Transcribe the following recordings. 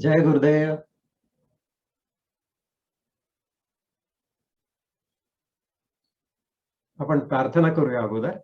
जय गुरुदेव. आपण प्रार्थना करूया अगोदर.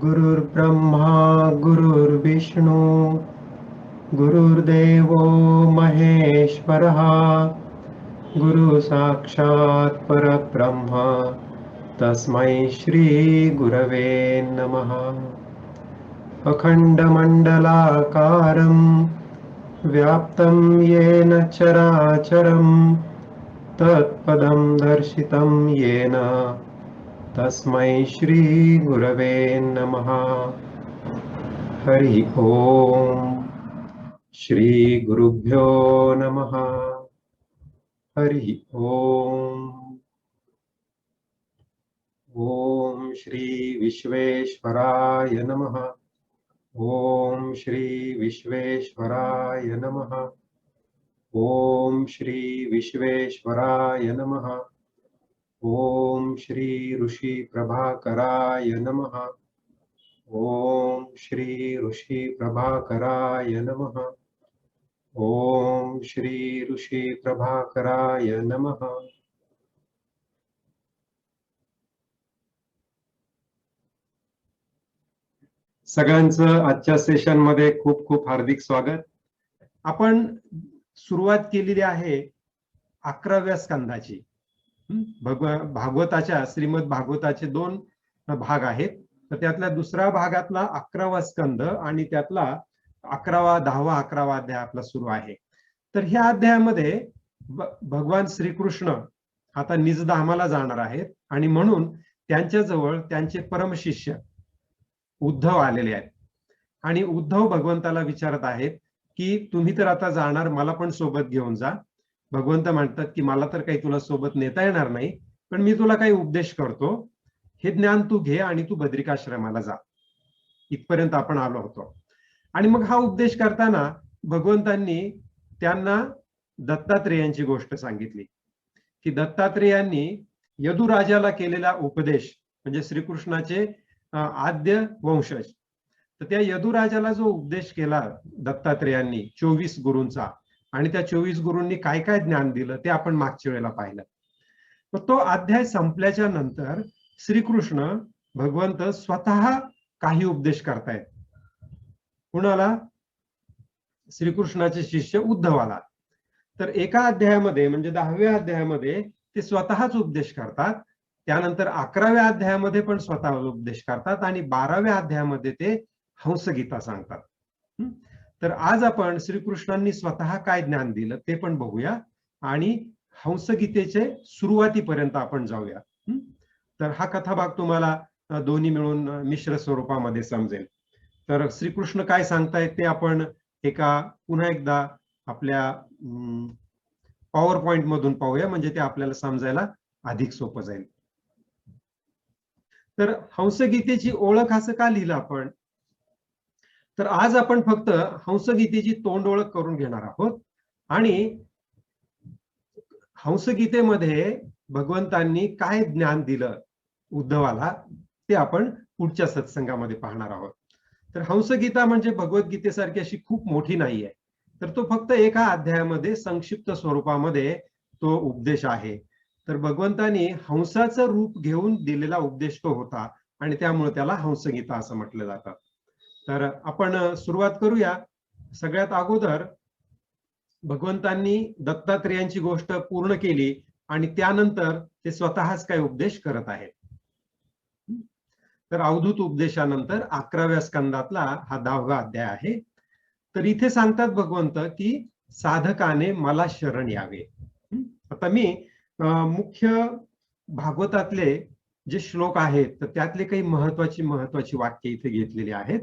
गुरुर्ब्रह्मा गुरुर्विष्णु गुरुर्देवो महेश्वरः गुरु साक्षात् परब्रह्म तस्मै श्री गुरवे नमः. अखंडमंडलाकारं व्याप्तं येन चराचरं तत्पदं दर्शितं येन तस्मै श्री गुरवे नमः. हरि ओम. श्री गुरुभ्यो नमः. हरि ओम. ओम श्री विश्वेश्वराय नमः. ओम श्री विश्वेश्वराय नमः. ओम श्री विश्वेश्वराय नमः. ओम श्री ऋषि प्रभाकराय नमः. ओम श्री ऋषि प्रभाकराय नमः. ओम श्री ऋषि प्रभाकराय नमः. सगळ्यांचं आजच्या सेशन मध्ये खूप खूप हार्दिक स्वागत. आपण सुरुवात केलेली आहे 11व्या स्कंदाची. भागवताच्या श्रीमद भागवताचे 2 भाग आहेत. तर त्यातल्या दुसऱ्या भागातला 11वा स्कंद आणि त्यातला 11वा 10वा 11वा अध्याय आपला सुरू आहे. तर ह्या अध्यायामध्ये भगवान श्रीकृष्ण आता निजधामाला जाणार आहेत आणि म्हणून त्यांच्याजवळ त्यांचे परमशिष्य उद्धव आलेले आहेत. आणि उद्धव भगवंताला विचारत आहेत की तुम्ही तर आता जाणार, मला पण सोबत घेऊन जा. भगवंत म्हणतात की मला तर काही तुला सोबत नेता येणार नाही, पण मी तुला काही उपदेश करतो, हे ज्ञान तू घे आणि तू बद्रिकाश्रमाला जा. इथपर्यंत आपण आलो होतो. आणि मग हा उपदेश करताना भगवंतांनी त्यांना दत्तात्रेयांची गोष्ट सांगितली की दत्तात्रेयांनी यदुराजाला केलेला उपदेश म्हणजे श्रीकृष्णाचे आद्य वंशज, तर त्या यदुराजाला जो उपदेश केला दत्तात्रेयांनी 24 गुरूंचा, आणि त्या 24 गुरूंनी काय काय ज्ञान दिलं ते आपण मागच्या वेळेला पाहिलं. तर तो अध्याय संपल्याच्या नंतर श्रीकृष्ण भगवंत स्वतः काही उपदेश करतायत. कुणाला? श्रीकृष्णाचे शिष्य उद्धवाला. तर एका अध्यायामध्ये म्हणजे 10व्या अध्यायामध्ये ते स्वतःच उपदेश करतात. त्यानंतर 11व्या अध्यायामध्ये पण स्वतः उपदेश करतात आणि 12व्या अध्यायामध्ये ते हंसगीता सांगतात. तर आज आपण श्रीकृष्णांनी स्वतः काय ज्ञान दिलं ते पण बघूया आणि हंसगीतेचे सुरुवातीपर्यंत आपण जाऊया. तर हा कथाभाग तुम्हाला दोन्ही मिळून मिश्र स्वरूपामध्ये समजेल. तर श्रीकृष्ण काय सांगतायत ते आपण पुन्हा एकदा आपल्या पॉवर पॉइंट मधून पाहूया, म्हणजे ते आपल्याला समजायला अधिक सोपं जाईल. तर हंसगीतेची ओळख असं का लिहिलं आपण? तर आज आपण फक्त हंसगीतेची तोंड ओळख करून घेणार आहोत आणि हंसगीतेमध्ये भगवंतांनी काय ज्ञान दिलं उद्धवाला ते आपण पुढच्या सत्संगामध्ये पाहणार आहोत. तर हंसगीता म्हणजे भगवद्गीतेसारखी अशी खूप मोठी नाहीये, तर तो फक्त एका अध्यायामध्ये संक्षिप्त स्वरूपामध्ये तो उपदेश आहे. तर भगवंतांनी हंसाचं रूप घेऊन दिलेला उपदेश तो होता आणि त्यामुळे त्याला हंसगीता असं म्हटलं जातं. तर आपण सुरुवात करूया. सगळ्यात अगोदर भगवंतांनी दत्तात्रेयांची गोष्ट पूर्ण केली आणि त्यानंतर ते स्वतःच काय उपदेश करत आहेत. तर अवधूत उपदेशानंतर 11व्या स्कंदातला हा 10वा अध्याय आहे. तर इथे सांगतात भगवंत की साधकाने मला शरण यावे. आता मी मुख्य भागवतातले जे श्लोक आहेत तर त्यातले काही महत्वाची वाक्य इथे घेतलेली आहेत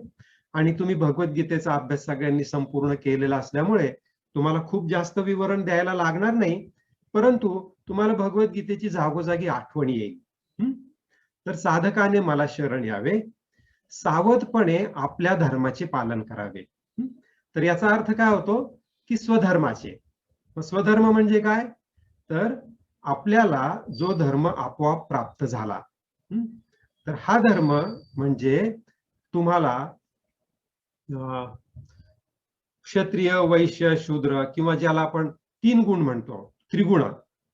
आणि तुम्ही भगवद्गीतेचा अभ्यास सगळ्यांनी संपूर्ण केलेला असल्यामुळे तुम्हाला खूप जास्त विवरण द्यायला लागणार नाही, परंतु तुम्हाला भगवद्गीतेची जागोजागी आठवण येईल. तर साधकाने मला शरण यावे, सावधपणे आपल्या धर्माचे पालन करावे. तर याचा अर्थ काय होतो की स्वधर्माचे. स्वधर्म म्हणजे काय, तर आपल्याला जो धर्म आपोआप प्राप्त झाला, तर हा धर्म म्हणजे तुम्हाला क्षत्रिय, वैश्य, शूद्र किंवा ज्याला आपण 3 गुण म्हणतो, त्रिगुण,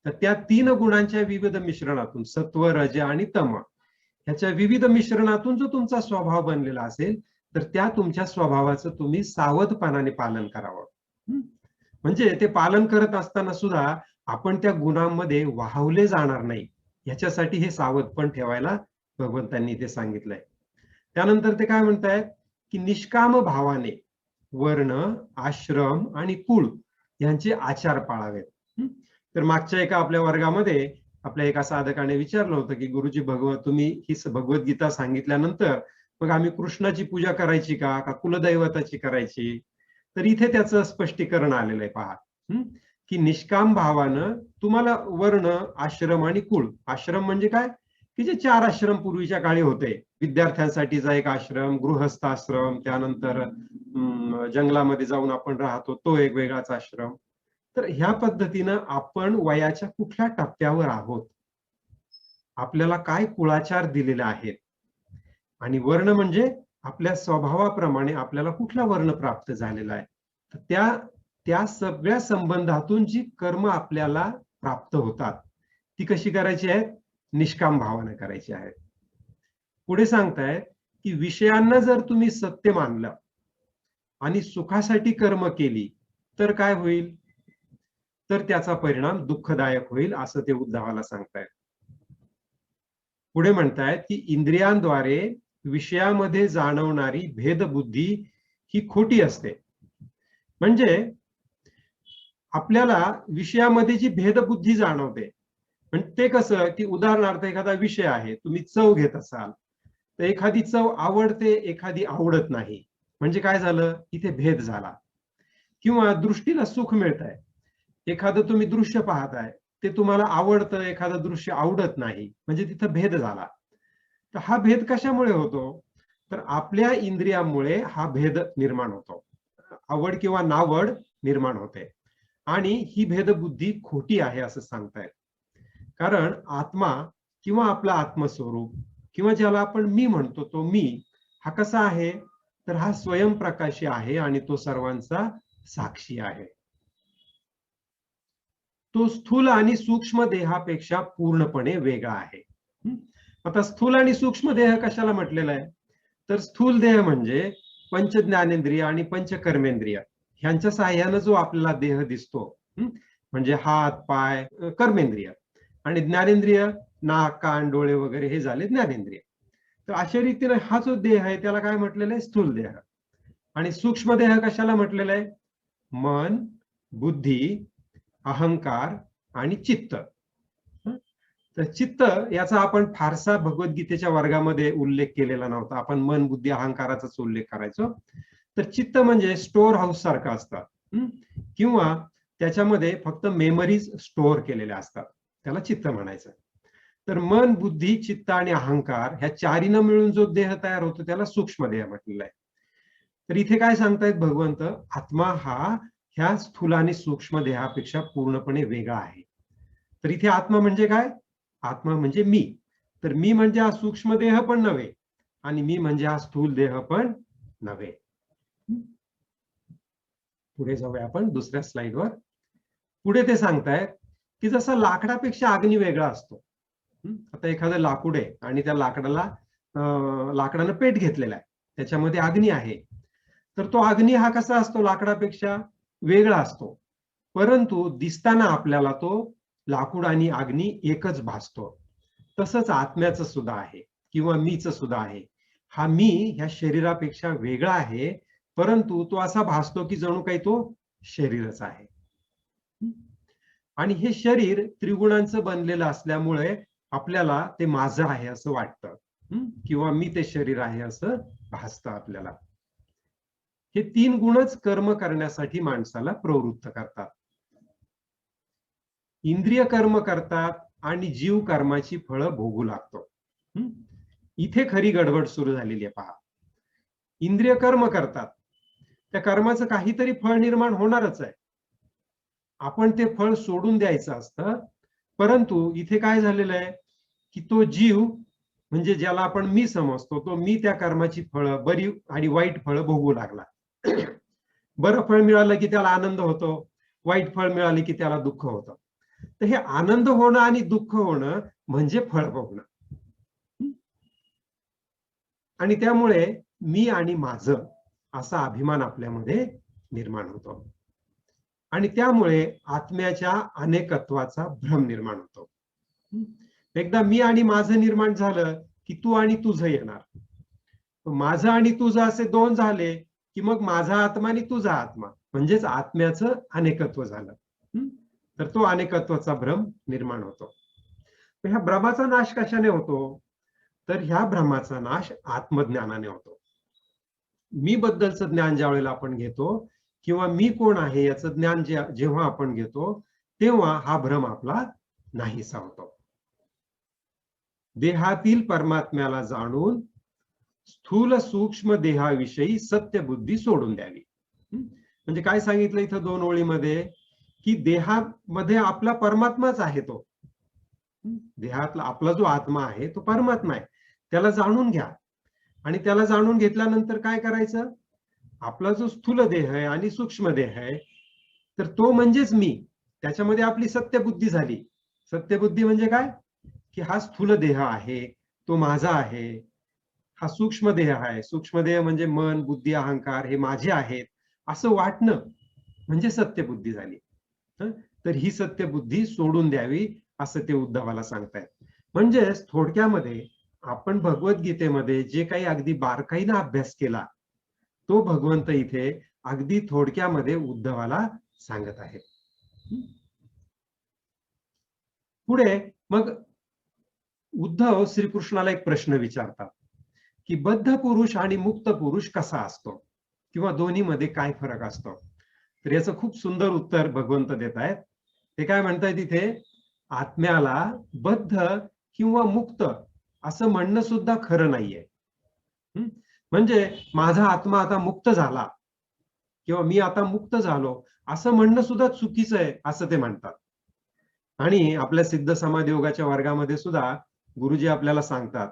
तर त्या 3 गुणांच्या विविध मिश्रणातून सत्व, रज आणि तम ह्याच्या विविध मिश्रणातून जो तुमचा स्वभाव बनलेला असेल, तर त्या तुमच्या स्वभावाचं तुम्ही सावधपणाने पालन करावं. म्हणजे ते पालन करत असताना सुद्धा आपण त्या गुणांमध्ये वाहवले जाणार नाही, याच्यासाठी हे सावधपण ठेवायला भगवंतांनी ते सांगितलंय. त्यानंतर ते काय म्हणतायत की निष्काम भावाने वर्ण, आश्रम आणि कुळ यांचे आचार पाळावेत. तर मागच्या एका आपल्या वर्गामध्ये आपल्या एका साधकाने विचारलं होतं की गुरुजी, तुम्ही ही भगवद्गीता सांगितल्यानंतर मग आम्ही कृष्णाची पूजा करायची का कुलदैवताची करायची? तर इथे त्याचं स्पष्टीकरण आलेलं आहे पहा, की निष्काम भावानं तुम्हाला वर्ण, आश्रम आणि कुळ, आश्रम म्हणजे काय की जे 4 आश्रम पूर्वीच्या काळी होते, विद्यार्थ्यांसाठीचा एक आश्रम, गृहस्थाश्रम, त्यानंतर जंगलामध्ये जाऊन आपण राहतो तो एक वेगळाच आश्रम. तर ह्या पद्धतीनं आपण वयाच्या कुठल्या टप्प्यावर आहोत, आपल्याला काय कुळाचार दिलेले आहेत, आणि वर्ण म्हणजे आपल्या स्वभावाप्रमाणे आपल्याला कुठला वर्ण प्राप्त झालेला आहे, तर त्या सगळ्या संबंधातून जी कर्म आपल्याला प्राप्त होतात ती कशी करायची आहेत, निष्काम भावाने करायची आहेत. पुढे सांगतायत की विषयांना जर तुम्ही सत्य मानलं आणि सुखासाठी कर्म केली तर काय होईल, तर त्याचा परिणाम दुःखदायक होईल, असं ते उद्धवाला सांगतायत. पुढे म्हणतायत की इंद्रियांद्वारे विषयामध्ये जाणवणारी भेदबुद्धी ही खोटी असते. म्हणजे आपल्याला विषयामध्ये जी भेदबुद्धी जाणवते, म्हणजे ते कसं की उदाहरणार्थ एखादा विषय आहे, तुम्ही चव घेत असाल, तर एखादी चव आवडते, एखादी आवडत नाही, म्हणजे काय झालं, इथे भेद झाला. किंवा दृष्टीला सुख मिळत आहे, एखादं तुम्ही दृश्य पाहताय, ते तुम्हाला आवडतं, एखादं दृश्य आवडत नाही, म्हणजे तिथं भेद झाला. तर हा भेद कशामुळे होतो, तर आपल्या इंद्रियामुळे हा भेद निर्माण होतो, आवड किंवा नावड निर्माण होते, आणि ही भेदबुद्धी खोटी आहे असं सांगतायत. कारण आत्मा किंवा आपला आत्मस्वरूप किंवा ज्याला आपण मी म्हणतो, तो मी हा कसा आहे, तर हा स्वयंप्रकाशी आहे आणि तो सर्वांचा साक्षी आहे. तो स्थूल आणि सूक्ष्म देहापेक्षा पूर्णपणे वेगळा आहे. आता स्थूल आणि सूक्ष्म देह कशाला म्हटलेला आहे, तर स्थूल देह म्हणजे पंच ज्ञानेंद्रिय आणि पंच कर्मेंद्रिय ह्यांच्या साह्यानं जो आपल्याला देह दिसतो, म्हणजे हात, पाय, कर्मेंद्रिय, आणि ज्ञानेंद्रिय नाक, कान, डोळे वगैरे हे झाले ज्ञानेंद्रिय. तर अशा रीतीने हा जो देह आहे त्याला काय म्हटलेलं आहे, स्थूल देह. आणि सूक्ष्म देह कशाला म्हटलेलं आहे, मन, बुद्धी, अहंकार आणि चित्त. तर चित्त याचा आपण फारसा भगवद्गीतेच्या वर्गामध्ये उल्लेख केलेला नव्हता, आपण मन, बुद्धी, अहंकाराचाच उल्लेख करायचो. तर चित्त म्हणजे स्टोअर हाऊस सारखं असतात, किंवा त्याच्यामध्ये फक्त मेमरीज स्टोअर केलेल्या असतात, त्याला चित्त म्हणायचं. तर मन, बुद्धी, चित्त आणि अहंकार ह्या चारीनं मिळून जो देह तयार होतो त्याला सूक्ष्म देह म्हटलेला आहे. तर इथे काय सांगतायत भगवंत, आत्मा हा ह्या स्थूल आणि सूक्ष्म देहापेक्षा पूर्णपणे वेगळा आहे. तर इथे आत्मा म्हणजे काय, आत्मा म्हणजे मी. तर मी म्हणजे हा सूक्ष्म देह पण नव्हे, आणि मी म्हणजे हा स्थूल देह पण नव्हे. पुढे जाऊया आपण दुसऱ्या स्लाइडवर. पुढे ते सांगतायत की जसा लाकडापेक्षा अग्नी वेगळा असतो. आता एखादं लाकूड आहे आणि त्या लाकडानं पेट घेतलेला आहे, त्याच्यामध्ये अग्नी आहे, तर तो अग्नी हा कसा असतो, लाकडापेक्षा वेगळा असतो, परंतु दिसताना आपल्याला तो लाकूड आणि अग्नी एकच भासतो. तसंच आत्म्याचं सुद्धा आहे किंवा मीच सुद्धा आहे. हा मी ह्या शरीरापेक्षा वेगळा आहे, परंतु तो असा भासतो की जणू काही तो शरीरच आहे. आणि हे शरीर त्रिगुणांचं बनलेलं असल्यामुळे आपल्याला ते माझं आहे असं वाटतं, किंवा मी ते शरीर आहे असं भासतं आपल्याला. हे 3 गुणच कर्म करण्यासाठी माणसाला प्रवृत्त करतात. इंद्रिय कर्म करतात आणि जीव कर्माची फळं भोगू लागतो. इथे खरी गडबड सुरू झालेली आहे पहा. इंद्रिय कर्म करतात, त्या कर्माचं काहीतरी फळ निर्माण होणारच आहे. आपण ते फळ सोडून द्यायचं असतं, परंतु इथे काय झालेलं आहे की तो जीव म्हणजे ज्याला आपण मी समजतो, तो मी त्या कर्माची फळं, बरी आणि वाईट फळं भोगू लागला. बरं फळ मिळालं की त्याला आनंद होतो, वाईट फळ मिळाले की त्याला दुःख होतं. तर हे आनंद होणं आणि दुःख होणं म्हणजे फळ भोगणं. आणि त्यामुळे मी आणि माझं असा अभिमान आपल्यामध्ये निर्माण होतो आणि त्यामुळे आत्म्याच्या अनेकत्वाचा भ्रम निर्माण होतो. एकदा मी आणि माझं निर्माण झालं की तू आणि तुझं येणार. माझं आणि तुझं असे 2 झाले की मग माझा आत्मा आणि तुझा आत्मा म्हणजेच आत्म्याचं अनेकत्व झालं. तर तो अनेकत्वाचा भ्रम निर्माण होतो. ह्या भ्रमाचा नाश कशाने होतो? तर ह्या भ्रमाचा नाश आत्मज्ञानाने होतो. मी बद्दलचं ज्ञान ज्या वेळेला आपण घेतो किंवा मी कोण आहे याचं ज्ञान जेव्हा आपण घेतो तेव्हा हा भ्रम आपला नाहीसा होतो. देहातील परमात्म्याला जाणून स्थूल सूक्ष्म देहाविषयी सत्य बुद्धी सोडून द्यावी. म्हणजे काय सांगितलं इथं 2 ओळीमध्ये की देहामध्ये आपला परमात्माच आहे. तो देहातला आपला जो आत्मा आहे तो परमात्मा आहे. त्याला जाणून घ्या आणि त्याला जाणून घेतल्यानंतर काय करायचं? आपला जो स्थूल देह आहे आणि सूक्ष्म देह आहे तर तो म्हणजेच मी, त्याच्यामध्ये आपली सत्यबुद्धी झाली. सत्यबुद्धी म्हणजे काय की हा स्थूल देह आहे, तो माझा आहे. हा सूक्ष्म देह आहे, सूक्ष्म देह म्हणजे मन, बुद्धी, अहंकार हे माझे आहेत असं वाटणं म्हणजे सत्यबुद्धी झाली. तर ही सत्यबुद्धी सोडून द्यावी असं ते उद्धवाला सांगतायत. म्हणजेच थोडक्यामध्ये आपण भगवद्गीतेमध्ये जे काही अगदी बारकाईने अभ्यास केला तो भगवंत इथे अगदी थोडक्यामध्ये उद्धवाला सांगत आहेत. पुढे मग उद्धव श्रीकृष्णाला एक प्रश्न विचारतात की बद्ध पुरुष आणि मुक्त पुरुष कसा असतो किंवा दोन्हीमध्ये काय फरक असतो? तर याचं खूप सुंदर उत्तर भगवंत देत आहेत. ते काय म्हणतायत इथे, आत्म्याला बद्ध किंवा मुक्त असं म्हणणं सुद्धा खरं नाहीये. म्हणजे माझा आत्मा आता मुक्त झाला किंवा मी आता मुक्त झालो असं म्हणणं सुद्धा चुकीचं आहे असं ते म्हणतात. आणि आपल्या सिद्ध समाधी योगाच्या वर्गामध्ये सुद्धा गुरुजी आपल्याला सांगतात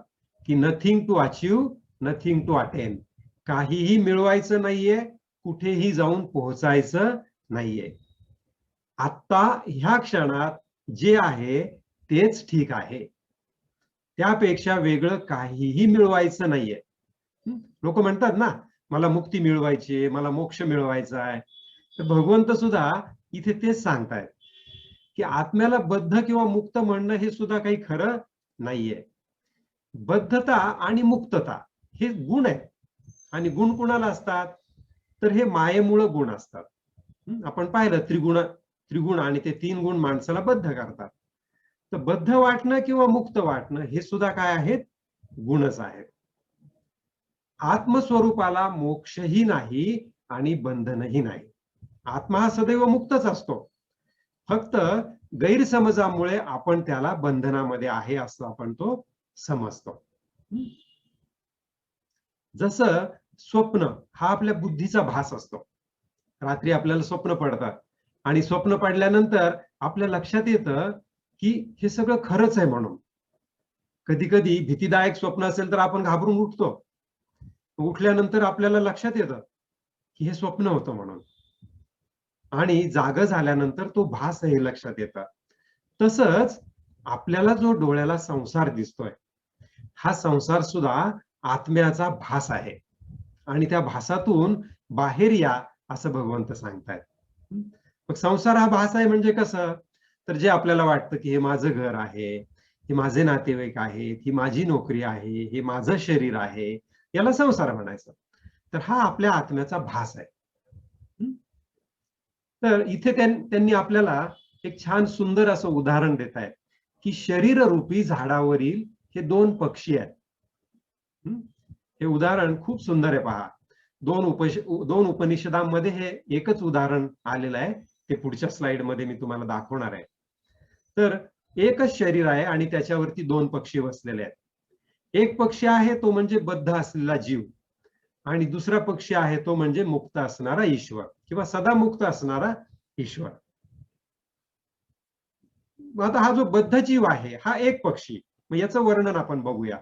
की nothing to achieve, nothing to attain. काहीही मिळवायचं नाहीये, कुठेही जाऊन पोहोचायचं नाहीये. आता ह्या क्षणात जे आहे तेच ठीक आहे, त्यापेक्षा वेगळं काहीही मिळवायचं नाहीये. लोक म्हणतात ना मला मुक्ती मिळवायची, मला मोक्ष मिळवायचा आहे. तर भगवंत सुद्धा इथे तेच सांगतायत की आत्म्याला बद्ध किंवा मुक्त म्हणणं हे सुद्धा काही खरं नाहीये. बद्धता आणि मुक्तता हे गुण आहेत आणि गुण कुणाला असतात तर हे मायेमुळे गुण असतात. आपण पाहिलं त्रिगुण आणि ते 3 गुण माणसाला बद्ध करतात. तर बद्ध वाटणं किंवा मुक्त वाटणं हे सुद्धा काय आहेत? गुणच आहेत. आत्मस्वरूपाला मोक्षही नाही आणि बंधनही नाही. आत्मा हा सदैव मुक्तच असतो, फक्त गैरसमजामुळे आपण त्याला बंधनामध्ये आहे असं आपण तो समजतो. जसं स्वप्न हा आपल्या बुद्धीचा भास असतो. रात्री आपल्याला स्वप्न पडतात आणि स्वप्न पडल्यानंतर आपल्या लक्षात येतं की हे सगळं खरंच आहे म्हणून. कधी कधी भीतीदायक स्वप्न असेल तर आपण घाबरून उठतो. उठल्यानंतर आपल्याला लक्षात येतं की हे स्वप्न होतं म्हणून, आणि जाग झाल्यानंतर तो भास हे लक्षात येतं. तसंच आपल्याला जो डोळ्याला संसार दिसतोय हा संसार सुद्धा आत्म्याचा भास आहे आणि त्या भासातून बाहेर या असं भगवंत सांगतायत. मग संसार हा भास आहे म्हणजे कसं, तर जे आपल्याला वाटतं की हे माझं घर आहे, हे माझे नातेवाईक आहेत, ही माझी नोकरी आहे, हे माझं शरीर आहे, याला संसार म्हणायचं. तर हा आपल्या आत्म्याचा भास आहे. तर इथे त्यांनी आपल्याला एक छान सुंदर असं उदाहरण देत आहेत की शरीर रूपी झाडावरील हे 2 पक्षी आहेत. हे उदाहरण खूप सुंदर आहे पहा. दोन उपनिषदांमध्ये हे एकच उदाहरण आलेलं आहे, ते पुढच्या स्लाइड मध्ये मी तुम्हाला दाखवणार आहे. तर एकच शरीर आहे आणि त्याच्यावरती दोन पक्षी बसलेले आहेत. एक पक्षी आहे तो म्हणजे बद्ध असलेला जीव, आणि दुसरा पक्षी आहे तो म्हणजे मुक्त असणारा ईश्वर किंवा सदा मुक्त असणारा ईश्वर. आता हा जो बद्ध जीव आहे हा एक पक्षी, मग याचं वर्णन आपण बघूया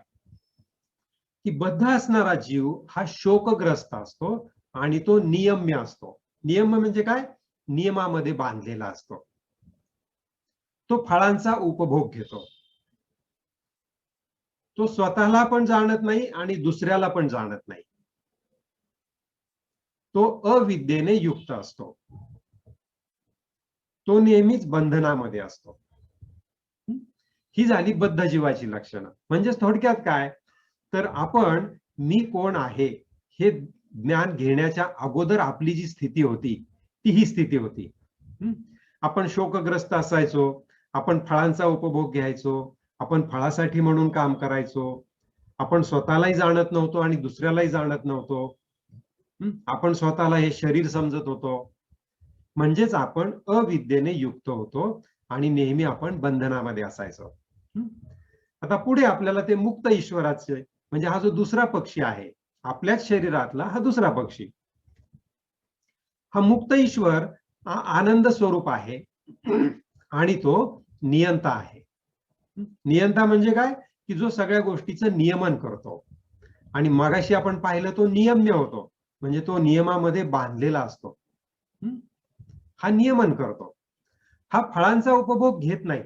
की बद्ध असणारा जीव हा शोकग्रस्त असतो आणि तो नियम्य असतो. नियम्य म्हणजे काय? नियमामध्ये बांधलेला असतो. तो फळांचा उपभोग घेतो. तो स्वतःला पण जाणत नाही आणि दुसऱ्याला पण जाणत नाही. तो अविद्येने युक्त असतो. तो नेहमीच बंधनामध्ये असतो. ही झाली बद्ध जीवाची लक्षणं. म्हणजे थोडक्यात काय, तर आपण मी कोण आहे हे ज्ञान घेण्याच्या अगोदर आपली जी स्थिती होती ती ही स्थिती होती. आपण शोकग्रस्त असायचो, आपण फळांचा उपभोग घ्यायचो, आपण फळासाठी म्हणून काम करायचो, आपण स्वतःलाही जाणत नव्हतो आणि दुसऱ्यालाही जाणत नव्हतो. आपण स्वतःला हे शरीर समजत होतो. म्हणजेच आपण अविद्येने युक्त होतो आणि नेहमी आपण बंधनामध्ये असायचो. आता पुढे आपल्याला ते मुक्त ईश्वराचे, म्हणजे हा जो दुसरा पक्षी आहे आपल्याच शरीरातला हा दुसरा पक्षी, हा मुक्त ईश्वर आनंद स्वरूप आहे आणि तो नियंता आहे. नियंता म्हणजे काय, की जो सगळ्या गोष्टीचं नियमन करतो. आणि मगाशी आपण पाहिलं तो नियम्य होतो, म्हणजे तो नियमामध्ये बांधलेला असतो. हा नियमन करतो. हा फळांचा उपभोग घेत नाही,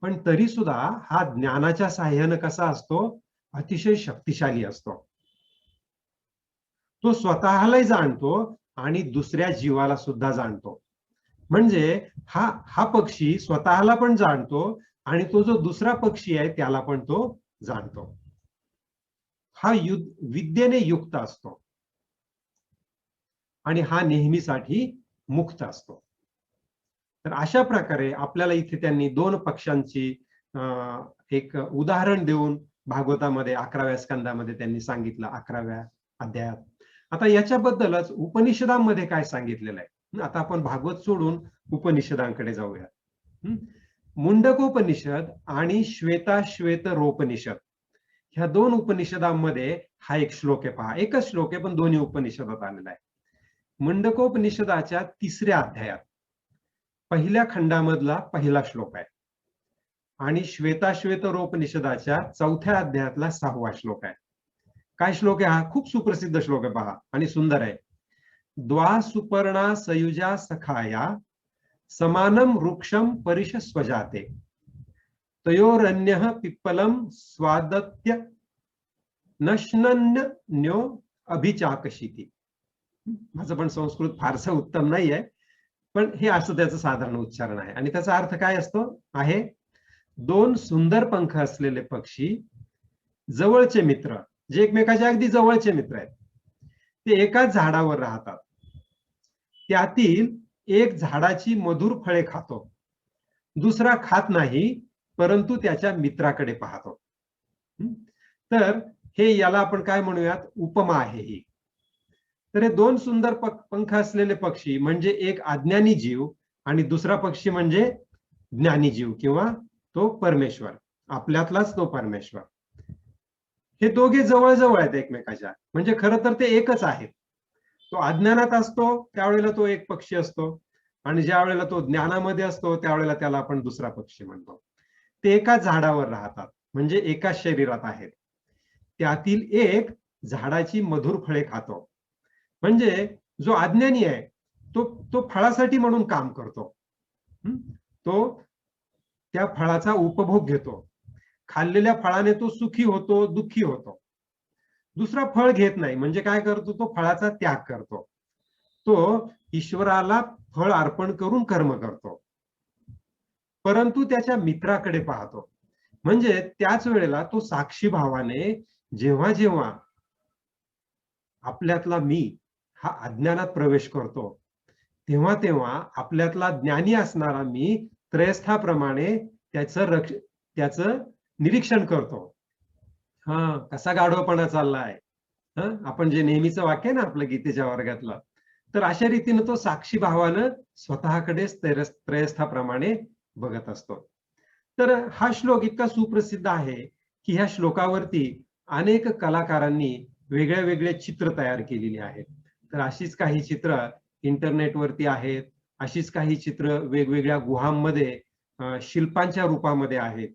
पण तरी सुद्धा हा ज्ञानाच्या साह्याने कसा असतो, अतिशय शक्तिशाली असतो. तो स्वतःलाही जाणतो आणि दुसऱ्या जीवाला सुद्धा जाणतो. म्हणजे हा पक्षी स्वतःला पण जाणतो आणि तो जो दुसरा पक्षी आहे त्याला पण तो जाणतो. हा विद्येने युक्त असतो आणि हा नेहमीसाठी मुक्त असतो. तर अशा प्रकारे आपल्याला इथे त्यांनी दोन पक्षांची एक उदाहरण देऊन भागवतामध्ये 11व्या स्कंदामध्ये त्यांनी सांगितलं, 11व्या अध्यायात. आता याच्याबद्दलच उपनिषदांमध्ये काय सांगितलेलं आहे. आता आपण भागवत सोडून उपनिषदांकडे जाऊया. मुंडकोपनिषद आणि श्वेताश्वेतरोपनिषद ह्या दोन उपनिषदांमध्ये हा एक श्लोक आहे. पहा, एकच श्लोक आहे पण दोन्ही उपनिषदात आलेला आहे. मुंडकोपनिषदाच्या 3ऱ्या अध्यायात पहिल्या खंडामधला पहिला श्लोक आहे आणि श्वेताश्वेतरोपनिषदाच्या 4थ्या अध्यायातला 6वा श्लोक आहे. काय श्लोक आहे हा? खूप सुप्रसिद्ध श्लोक आहे, पहा, आणि सुंदर आहे. द्वा सुपर्णा सयुजा सखाया समानम वृक्षम परिशस्वजाते तयोरन्यः पिप्पलम स्वादत्य नश्नन्यो अभिचाकशीति. माझं पण संस्कृत फारसं उत्तम नाही आहे, पण हे असं त्याचं साधारण उच्चारण आहे. आणि त्याचा अर्थ काय असतो आहे, दोन सुंदर पंख असलेले पक्षी, जवळचे मित्र, जे एकमेकाच्या अगदी जवळचे मित्र आहेत, ते एकाच झाडावर राहतात. त्यातील एक झाडाची मधुर फळे खातो, दुसरा खात नाही परंतु त्याच्या मित्राकडे पाहतो. तर हे याला आपण काय म्हणूयात, उपमा आहे ही. तर हे दोन सुंदर पंख असलेले पक्षी म्हणजे एक अज्ञानी जीव आणि दुसरा पक्षी म्हणजे ज्ञानी जीव किंवा तो परमेश्वर, आपल्यातलाच तो परमेश्वर. हे दोघे जवळ जवळ आहेत एकमेकाच्या, म्हणजे खरं तर ते एकच आहेत. तो अज्ञानात असतो त्यावेळेला तो एक पक्षी असतो आणि ज्या वेळेला तो ज्ञानामध्ये असतो त्यावेळेला त्याला आपण दुसरा पक्षी म्हणतो. ते एकाच झाडावर राहतात म्हणजे एकाच शरीरात आहेत. त्यातील एक झाडाची मधुर फळे खातो, म्हणजे जो अज्ञानी आहे तो फळासाठी म्हणून काम करतो, तो त्या फळाचा उपभोग घेतो. खाल्लेल्या फळाने तो सुखी होतो, दुःखी होतो. दुसरा फळ घेत नाही, म्हणजे काय करतो, तो फळाचा त्याग करतो. तो ईश्वराला फळ अर्पण करून कर्म करतो, परंतु त्याच्या मित्राकडे पाहतो. म्हणजे त्याच वेळेला तो साक्षी भावाने जेव्हा जेव्हा आपल्यातला मी हा अज्ञानात प्रवेश करतो तेव्हा तेव्हा आपल्यातला ज्ञानी असणारा मी त्रयस्थाप्रमाणे त्याचं निरीक्षण करतो. कसा गाढवपणा चाललाय, आपण जे नेहमीचं वाक्य आहे ना आपलं गीतेच्या वर्गातलं, तर अशा रीतीनं तो साक्षी भावानं स्वतःकडेच त्रयस्थाप्रमाणे बघत असतो. तर हा श्लोक इतका सुप्रसिद्ध आहे की ह्या श्लोकावरती अनेक कलाकारांनी वेगळ्या वेगळ्या चित्र तयार केलेली आहेत. तर अशीच काही चित्र इंटरनेटवरती आहेत, अशीच काही चित्र वेगवेगळ्या गुहांमध्ये शिल्पांच्या रूपामध्ये आहेत.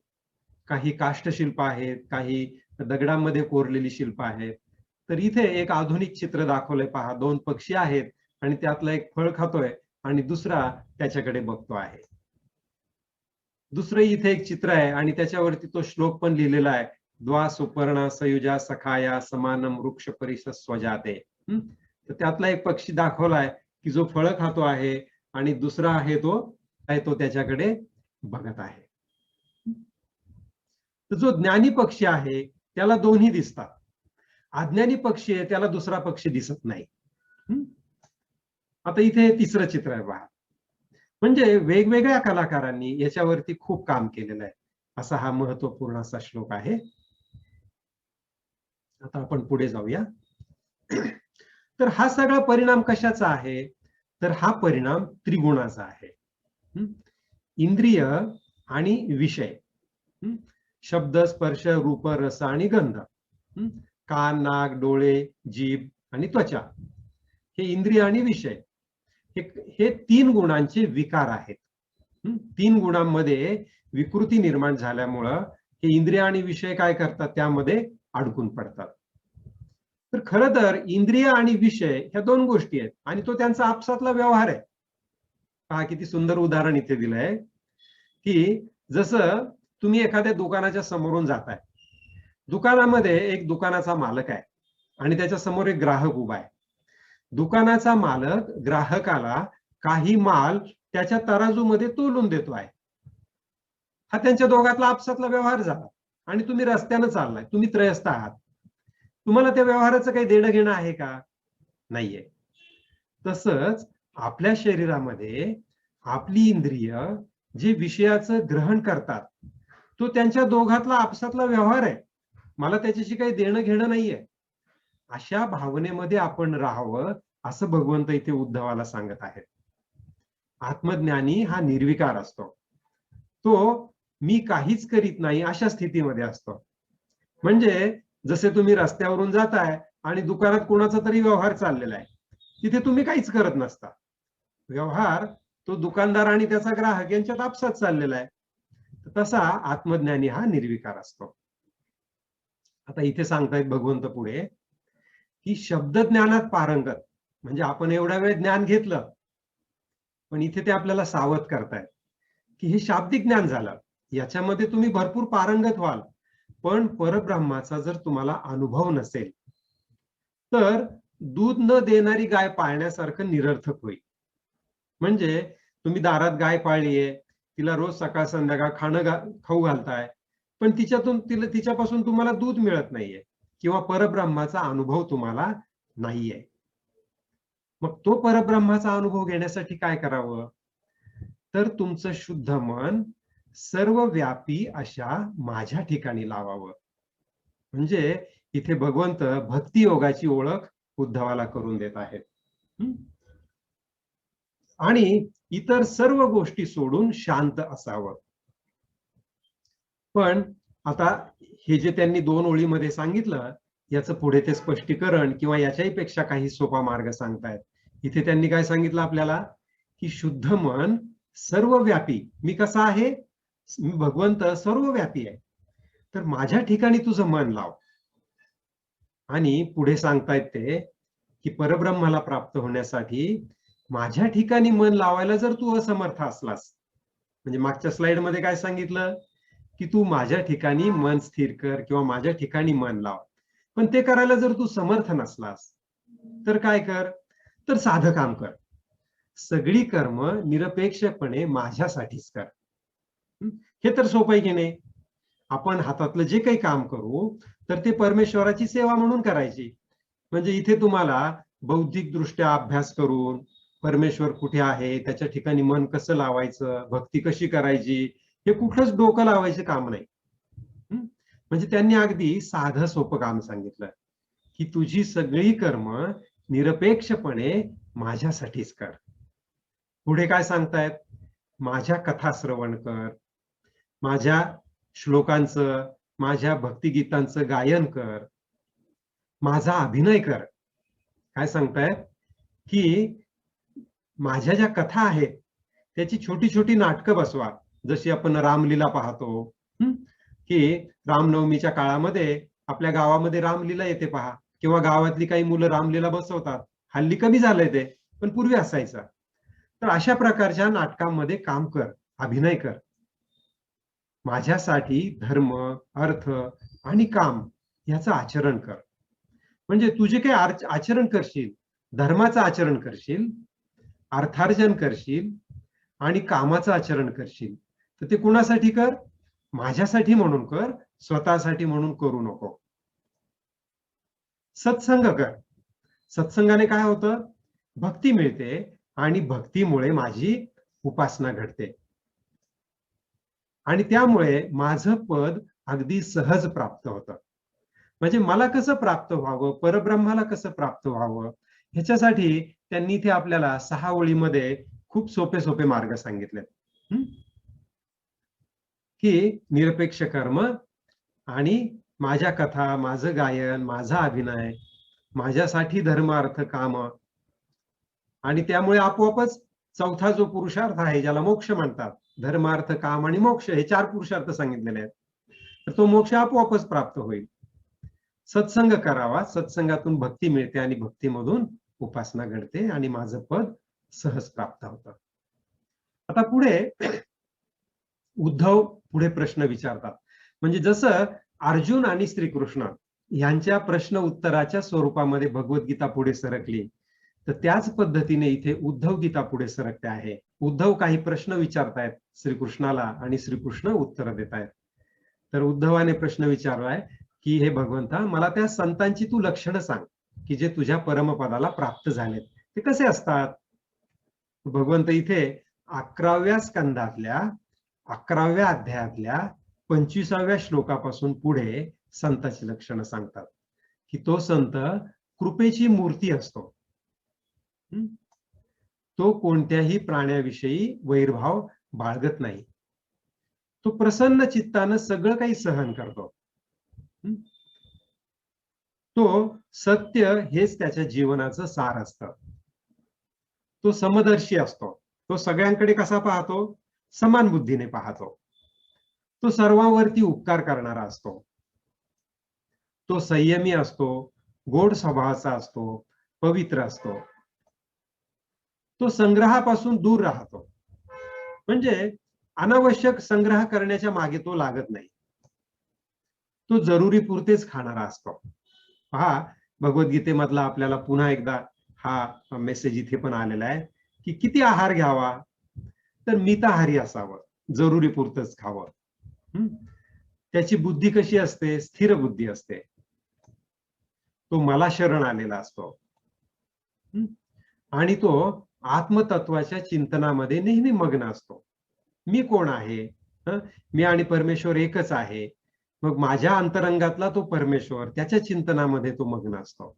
काही काष्ठशिल्प आहेत, काही दगडांमध्ये कोरलेली शिल्प आहेत. तर इथे एक आधुनिक चित्र दाखवलंय पहा, 2 पक्षी आहेत आणि त्यातला एक फळ खातोय आणि दुसरा त्याच्याकडे बघतो आहे. दुसरं इथे एक चित्र आहे आणि त्याच्यावरती तो श्लोक पण लिहिलेला आहे, द्वा सुपर्णा सयुजा सखाया समानम वृक्ष परिसस्वजाते. तर त्यातला एक पक्षी दाखवलाय की जो फळं खातो आहे आणि दुसरा आहे तो त्याच्याकडे बघत आहे. तर जो ज्ञानी पक्षी आहे त्याला दोन्ही दिसतात. अज्ञानी पक्षी आहे त्याला दुसरा पक्षी दिसत नाही. आता इथे तिसरं चित्र आहे पहा. म्हणजे वेगवेगळ्या कलाकारांनी याच्यावरती खूप काम केलेलं आहे. असा हा महत्वपूर्ण असा श्लोक आहे. आता आपण पुढे जाऊया. तर हा सगळा परिणाम कशाचा आहे? तर हा परिणाम त्रिगुणाचा आहे. इंद्रिय आणि विषय, शब्द स्पर्श रूप रस आणि गंध, कान नाक डोळे जीभ आणि त्वचा, हे इंद्रिय आणि विषय हे 3 गुणांचे विकार आहेत. 3 गुणांमध्ये विकृती निर्माण झाल्यामुळं हे इंद्रिय आणि विषय काय करतात, त्यामध्ये अडकून पडतात. तर खरं तर इंद्रिय आणि विषय ह्या 2 गोष्टी आहेत आणि तो त्यांचा आपसातला व्यवहार आहे. पहा किती सुंदर उदाहरण इथे दिलंय की जसं तुम्ही एखाद्या दुकानाच्या समोरून जाताय, दुकानामध्ये एक दुकानाचा मालक आहे आणि त्याच्या समोर एक ग्राहक उभा आहे. दुकानाचा मालक ग्राहकाला काही माल त्याच्या तराजूमध्ये तोलून देतो आहे. हा त्यांच्या दोघातला आपसातला व्यवहार झाला आणि तुम्ही रस्त्यानं चाललाय, तुम्ही त्रयस्थ आहात. तुम्हाला त्या व्यवहाराचं काही देणं घेणं आहे का? नाहीये. तसंच आपल्या शरीरामध्ये आपली इंद्रिय जे विषयाचं ग्रहण करतात, तो त्यांच्या दोघातला आपसातला व्यवहार आहे. मला त्याच्याशी काही देणं घेणं नाहीये. अशा भावनेमध्ये आपण राहावं असं भगवंत इथे उद्धवाला सांगत आहेत. आत्मज्ञानी हा निर्विकार असतो. तो मी काहीच करीत नाही अशा स्थितीमध्ये असतो. म्हणजे जसे तुम्ही रस्त्यावरून जाताय आणि दुकानात कोणाचा तरी व्यवहार चाललेला आहे, तिथे तुम्ही काहीच करत नसता. व्यवहार तो दुकानदार आणि त्याचा ग्राहक यांच्यात आपसात चाललेला आहे. तसा आत्मज्ञानी हा निर्विकार असतो. आता इथे सांगतायत भगवंत पुढे की शब्द ज्ञानात पारंगत, म्हणजे आपण एवढा वेळ ज्ञान घेतलं, पण इथे ते आपल्याला सावध करतायत की हे शाब्दिक ज्ञान झालं, याच्यामध्ये तुम्ही भरपूर पारंगत व्हाल, पण परब्रह्माचा जर तुम्हाला अनुभव नसेल तर दूध न देणारी गाय पाळण्यासारखं निरर्थक होईल. म्हणजे तुम्ही दारात गाय पाळलीये, तिला रोज सकाळ संध्याकाळ खाऊ घालताय, पण तिच्यापासून तुम्हाला दूध मिळत नाहीये किंवा परब्रह्माचा अनुभव तुम्हाला नाहीये. मग तो परब्रह्माचा अनुभव घेण्यासाठी काय करावं? तर तुमचं शुद्ध मन सर्वव्यापी अशा माझ्या ठिकाणी लावावं. म्हणजे इथे भगवंत भक्ती योगाची ओळख उद्धवाला करून देत आहेत. आणि इतर सर्व गोष्टी सोडून शांत असावं. पण आता हे जे त्यांनी 2 ओळीमध्ये सांगितलं, याचं पुढे ते स्पष्टीकरण किंवा याच्याही पेक्षा काही सोपा मार्ग सांगतायत. इथे त्यांनी काय सांगितलं आपल्याला की शुद्ध मन सर्वव्यापी, मी कसा आहे? मी भगवंत सर्वव्यापी आहे. तर माझ्या ठिकाणी तुझं मन लाव. आणि पुढे सांगतायत ते की परब्रह्माला प्राप्त होण्यासाठी माझ्या ठिकाणी मन लावायला जर तू असमर्थ असलास, म्हणजे मागच्या स्लाइड मध्ये काय सांगितलं की तू माझ्या ठिकाणी मन स्थिर कर किंवा माझ्या ठिकाणी मन लाव, पण ते करायला जर तू समर्थ नसलास तर काय कर? तर साधं काम कर. सगळी कर्म निरपेक्षपणे माझ्यासाठीच कर. हे तर सोपं आहे की नाही? आपण हातातलं जे काही काम करू तर ते परमेश्वराची सेवा म्हणून करायची. म्हणजे इथे तुम्हाला बौद्धिक दृष्ट्या अभ्यास करून परमेश्वर कुठे आहे, त्याच्या ठिकाणी मन कसं लावायचं, भक्ती कशी करायची, हे कुठलंच डोकं लावायचं काम नाही. म्हणजे त्यांनी अगदी साधं सोपं काम सांगितलं की तुझी सगळी कर्म निरपेक्षपणे माझ्यासाठीच कर. पुढे काय सांगतायत? माझ्या कथा श्रवण कर, माझ्या श्लोकांचं, माझ्या भक्तिगीतांचं गायन कर, माझा अभिनय कर. काय सांगतायत? की माझ्या ज्या कथा आहेत त्याची छोटी छोटी नाटकं बसवा. जशी आपण रामलीला पाहतो, की रामनवमीच्या काळामध्ये आपल्या गावामध्ये रामलीला येते पहा, किंवा गावातली काही मुलं रामलीला बसवतात. हल्ली कमी झालंय ते, पण पूर्वी असायचं. तर अशा प्रकारच्या नाटकांमध्ये काम कर, अभिनय कर. माझ्यासाठी धर्म, अर्थ आणि काम याचं आचरण कर. म्हणजे तुझे काही आचरण करशील, धर्माचं आचरण करशील, अर्थार्जन करशील आणि कामाचं आचरण करशील, तर ते कुणासाठी कर? माझ्यासाठी म्हणून कर, स्वतःसाठी म्हणून करू नको. सत्संग कर. सत्संगाने काय होतं? भक्ती मिळते आणि भक्तीमुळे माझी उपासना घडते आणि त्यामुळे माझं पद अगदी सहज प्राप्त होतं. म्हणजे मला कसं प्राप्त व्हावं, परब्रह्माला कसं प्राप्त व्हावं, ह्याच्यासाठी त्यांनी इथे आपल्याला 6 ओळीमध्ये खूप सोपे सोपे मार्ग सांगितलेत. की निरपेक्ष कर्म आणि माझ्या कथा, माझं गायन, माझा अभिनय, माझ्यासाठी धर्म, अर्थ, काम, आणि त्यामुळे आपोआपच चौथा जो पुरुषार्थ आहे, ज्याला मोक्ष म्हणतात, धर्म, अर्थ, काम आणि मोक्ष, हे 4 पुरुषार्थ सांगितलेले आहेत. तर तो मोक्ष आपोआपच प्राप्त होईल. सत्संग करावा, सत्संगातून भक्ती मिळते आणि भक्तीमधून उपासना घडते आणि माझं पद सहज प्राप्त होतं. आता पुढे उद्धव पुढे प्रश्न विचारतात. म्हणजे जसं अर्जुन आणि श्रीकृष्ण यांच्या प्रश्न उत्तराच्या स्वरूपामध्ये भगवद्गीता पुढे सरकली, तर त्याच पद्धतीने इथे उद्धव गीता पुढे सरकते आहे. उद्धव काही प्रश्न विचारतायत श्रीकृष्णाला आणि श्रीकृष्ण उत्तर देत आहेत. तर उद्धवाने प्रश्न विचारलाय की हे भगवंता, मला त्या संतांची तू लक्षणं सांग की जे तुझ्या परमपदाला प्राप्त झालेत, ते कसे असतात? भगवंत इथे 11व्या स्कंदातल्या 11व्या अध्यायातल्या 25व्या श्लोकापासून पुढे संताची लक्षणं सांगतात की तो संत कृपेची मूर्ती असतो. तो कोणत्याही प्राण्याविषयी वैरभाव बाळगत नाही. तो प्रसन्न चित्तानं सगळं काही सहन करतो. तो सत्य हेच त्याच्या जीवनाचं सार असतं. तो समदर्शी असतो. तो सगळ्यांकडे कसा पाहतो? समान बुद्धीने पाहतो. तो सर्वांवरती उपकार करणारा असतो. तो संयमी असतो, गोड स्वभावाचा असतो, पवित्र असतो. तो संग्रहापासून दूर राहतो. म्हणजे अनावश्यक संग्रह करण्याच्या मागे तो लागत नाही. तो जरुरी पुरतेच खाणारा असतो. पहा, भगवद्गीतेमधला आपल्याला पुन्हा एकदा हा मेसेज इथे पण आलेला आहे की किती आहार घ्यावा? तर मिताहारी असावं, जरुरी पुरतच खावं. त्याची बुद्धी कशी असते? स्थिर बुद्धी असते. तो मला शरण आलेला असतो आणि तो आत्मतत्वाच्या चिंतनामध्ये नेहमी मग्न असतो. मी कोण आहे? मी आणि परमेश्वर एकच आहे. मग माझ्या अंतरंगातला तो परमेश्वर, त्याच्या चिंतनामध्ये तो मग्न असतो.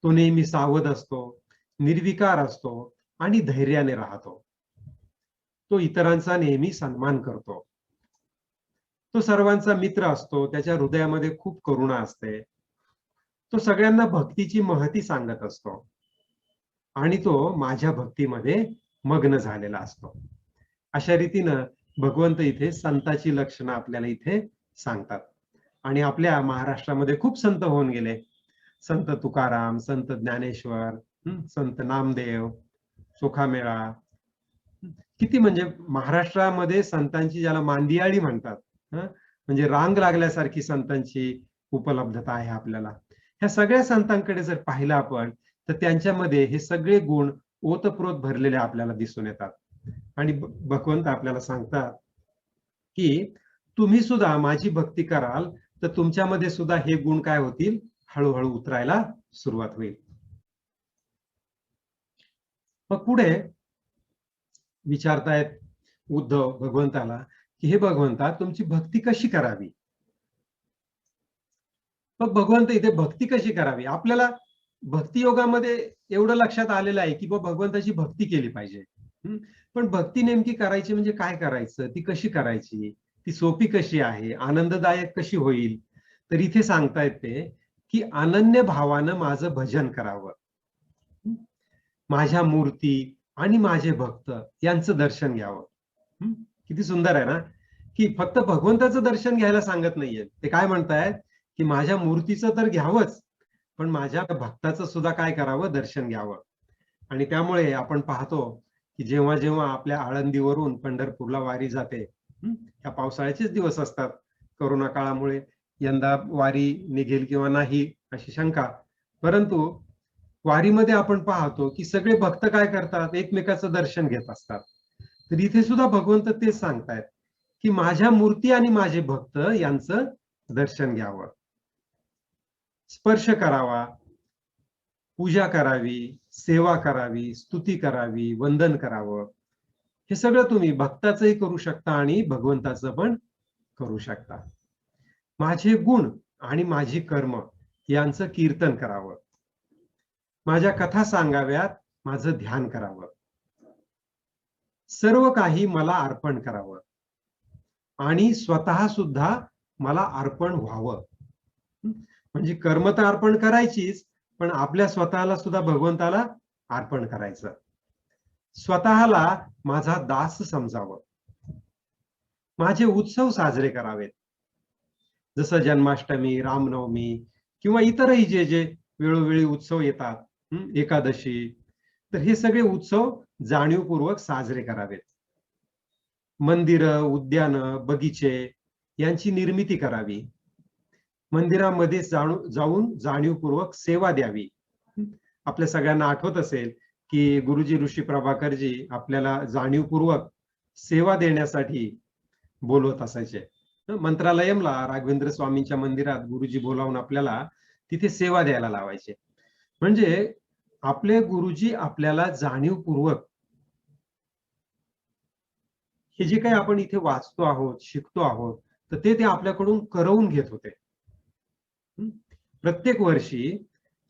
तो नेहमी सावध असतो, निर्विकार असतो आणि धैर्याने राहतो. तो इतरांचा नेहमी सन्मान करतो. तो सर्वांचा मित्र असतो. त्याच्या हृदयामध्ये खूप करुणा असते. तो सगळ्यांना भक्तीची महती सांगत असतो आणि तो माझ्या भक्तीमध्ये मग्न झालेला असतो. अशा रीतीनं भगवंत इथे संताची लक्षणं आपल्याला इथे सांगतात. आणि आपल्या महाराष्ट्रामध्ये खूप संत होऊन गेले. संत तुकाराम, संत ज्ञानेश्वर, संत नामदेव, चोखामेळा, किती म्हणजे महाराष्ट्रामध्ये संतांची, ज्याला मांदियाळी म्हणतात, म्हणजे रांग लागल्यासारखी संतांची उपलब्धता आहे आपल्याला. ह्या सगळ्या संतांकडे जर पाहिलं आपण, तर त्यांच्यामध्ये हे सगळे गुण ओतप्रोत भरलेले आपल्याला दिसून येतात. आणि भगवंत आपल्याला सांगतात की तुम्ही सुद्धा माझी भक्ती कराल तर तुमच्यामध्ये सुद्धा हे गुण काय होतील? हळूहळू उतरायला सुरुवात होईल. मग पुढे विचारतायत उद्धव भगवंताला की हे भगवंता, तुमची भक्ती कशी करावी? मग भगवंत इथे भक्ती कशी करावी, आपल्याला भक्ती योगामध्ये एवढं लक्षात आलेलं आहे की भगवंताची भक्ती केली पाहिजे. पण भक्ती नेमकी करायची म्हणजे काय करायचं, ती कशी करायची, ती सोपी कशी आहे, आनंददायक कशी होईल. तर इथे सांगतायत ते की अनन्य भावानं माझं भजन करावं, माझ्या मूर्ती आणि माझे भक्त यांचं दर्शन घ्यावं. किती सुंदर आहे ना, की फक्त भगवंताचं दर्शन घ्यायला सांगत नाहीये. ते काय म्हणतायत की माझ्या मूर्तीचं तर घ्यावंच, पण माझ्या भक्ताचं सुद्धा काय करावं, दर्शन घ्यावं. आणि त्यामुळे आपण पाहतो की जेव्हा जेव्हा आपल्या आळंदीवरून पंढरपूरला वारी जाते, या पावसाळ्याचेच दिवस असतात, करोना काळामुळे यंदा वारी निघेल किंवा नाही अशी शंका. परंतु वारीमध्ये आपण पाहतो की सगळे भक्त काय करतात, एकमेकाचं दर्शन घेत असतात. तर इथे सुद्धा भगवंत तेच सांगतायत की माझ्या मूर्ती आणि माझे भक्त यांचं दर्शन घ्यावं, स्पर्श करावा, पूजा करावी, सेवा करावी, स्तुती करावी, वंदन करावं. हे सगळं तुम्ही भक्ताचंही करू शकता आणि भगवंताचं पण करू शकता. माझे गुण आणि माझी कर्म यांचं कीर्तन करावं, माझ्या कथा सांगाव्यात, माझं ध्यान करावं, सर्व काही मला अर्पण करावं आणि स्वतः सुद्धा मला अर्पण व्हावं. म्हणजे कर्म तर अर्पण करायचीच, पण आपल्या स्वतःला सुद्धा भगवंताला अर्पण करायचं, स्वतःला माझा दास समजावं, माझे उत्सव साजरे करावेत, जसं जन्माष्टमी, रामनवमी किंवा इतरही जे जे वेळोवेळी उत्सव येतात, एकादशी, तर हे सगळे उत्सव जाणीवपूर्वक साजरे करावेत. मंदिरं, उद्यानं, बगीचे यांची निर्मिती करावी, मंदिरामध्ये जाऊन जाणीवपूर्वक सेवा द्यावी. आपल्या सगळ्यांना आठवत असेल की गुरुजी ऋषी प्रभाकरजी आपल्याला जाणीवपूर्वक सेवा देण्यासाठी बोलवत असायचे. मंत्रालयमला राघवेंद्र स्वामींच्या मंदिरात गुरुजी बोलावून आपल्याला तिथे सेवा द्यायला लावायचे. म्हणजे आपले गुरुजी आपल्याला जाणीवपूर्वक हे जे काही आपण इथे वाचतो आहोत, शिकतो आहोत, तर ते आपल्याकडून करवून घेत होते. प्रत्येक वर्षी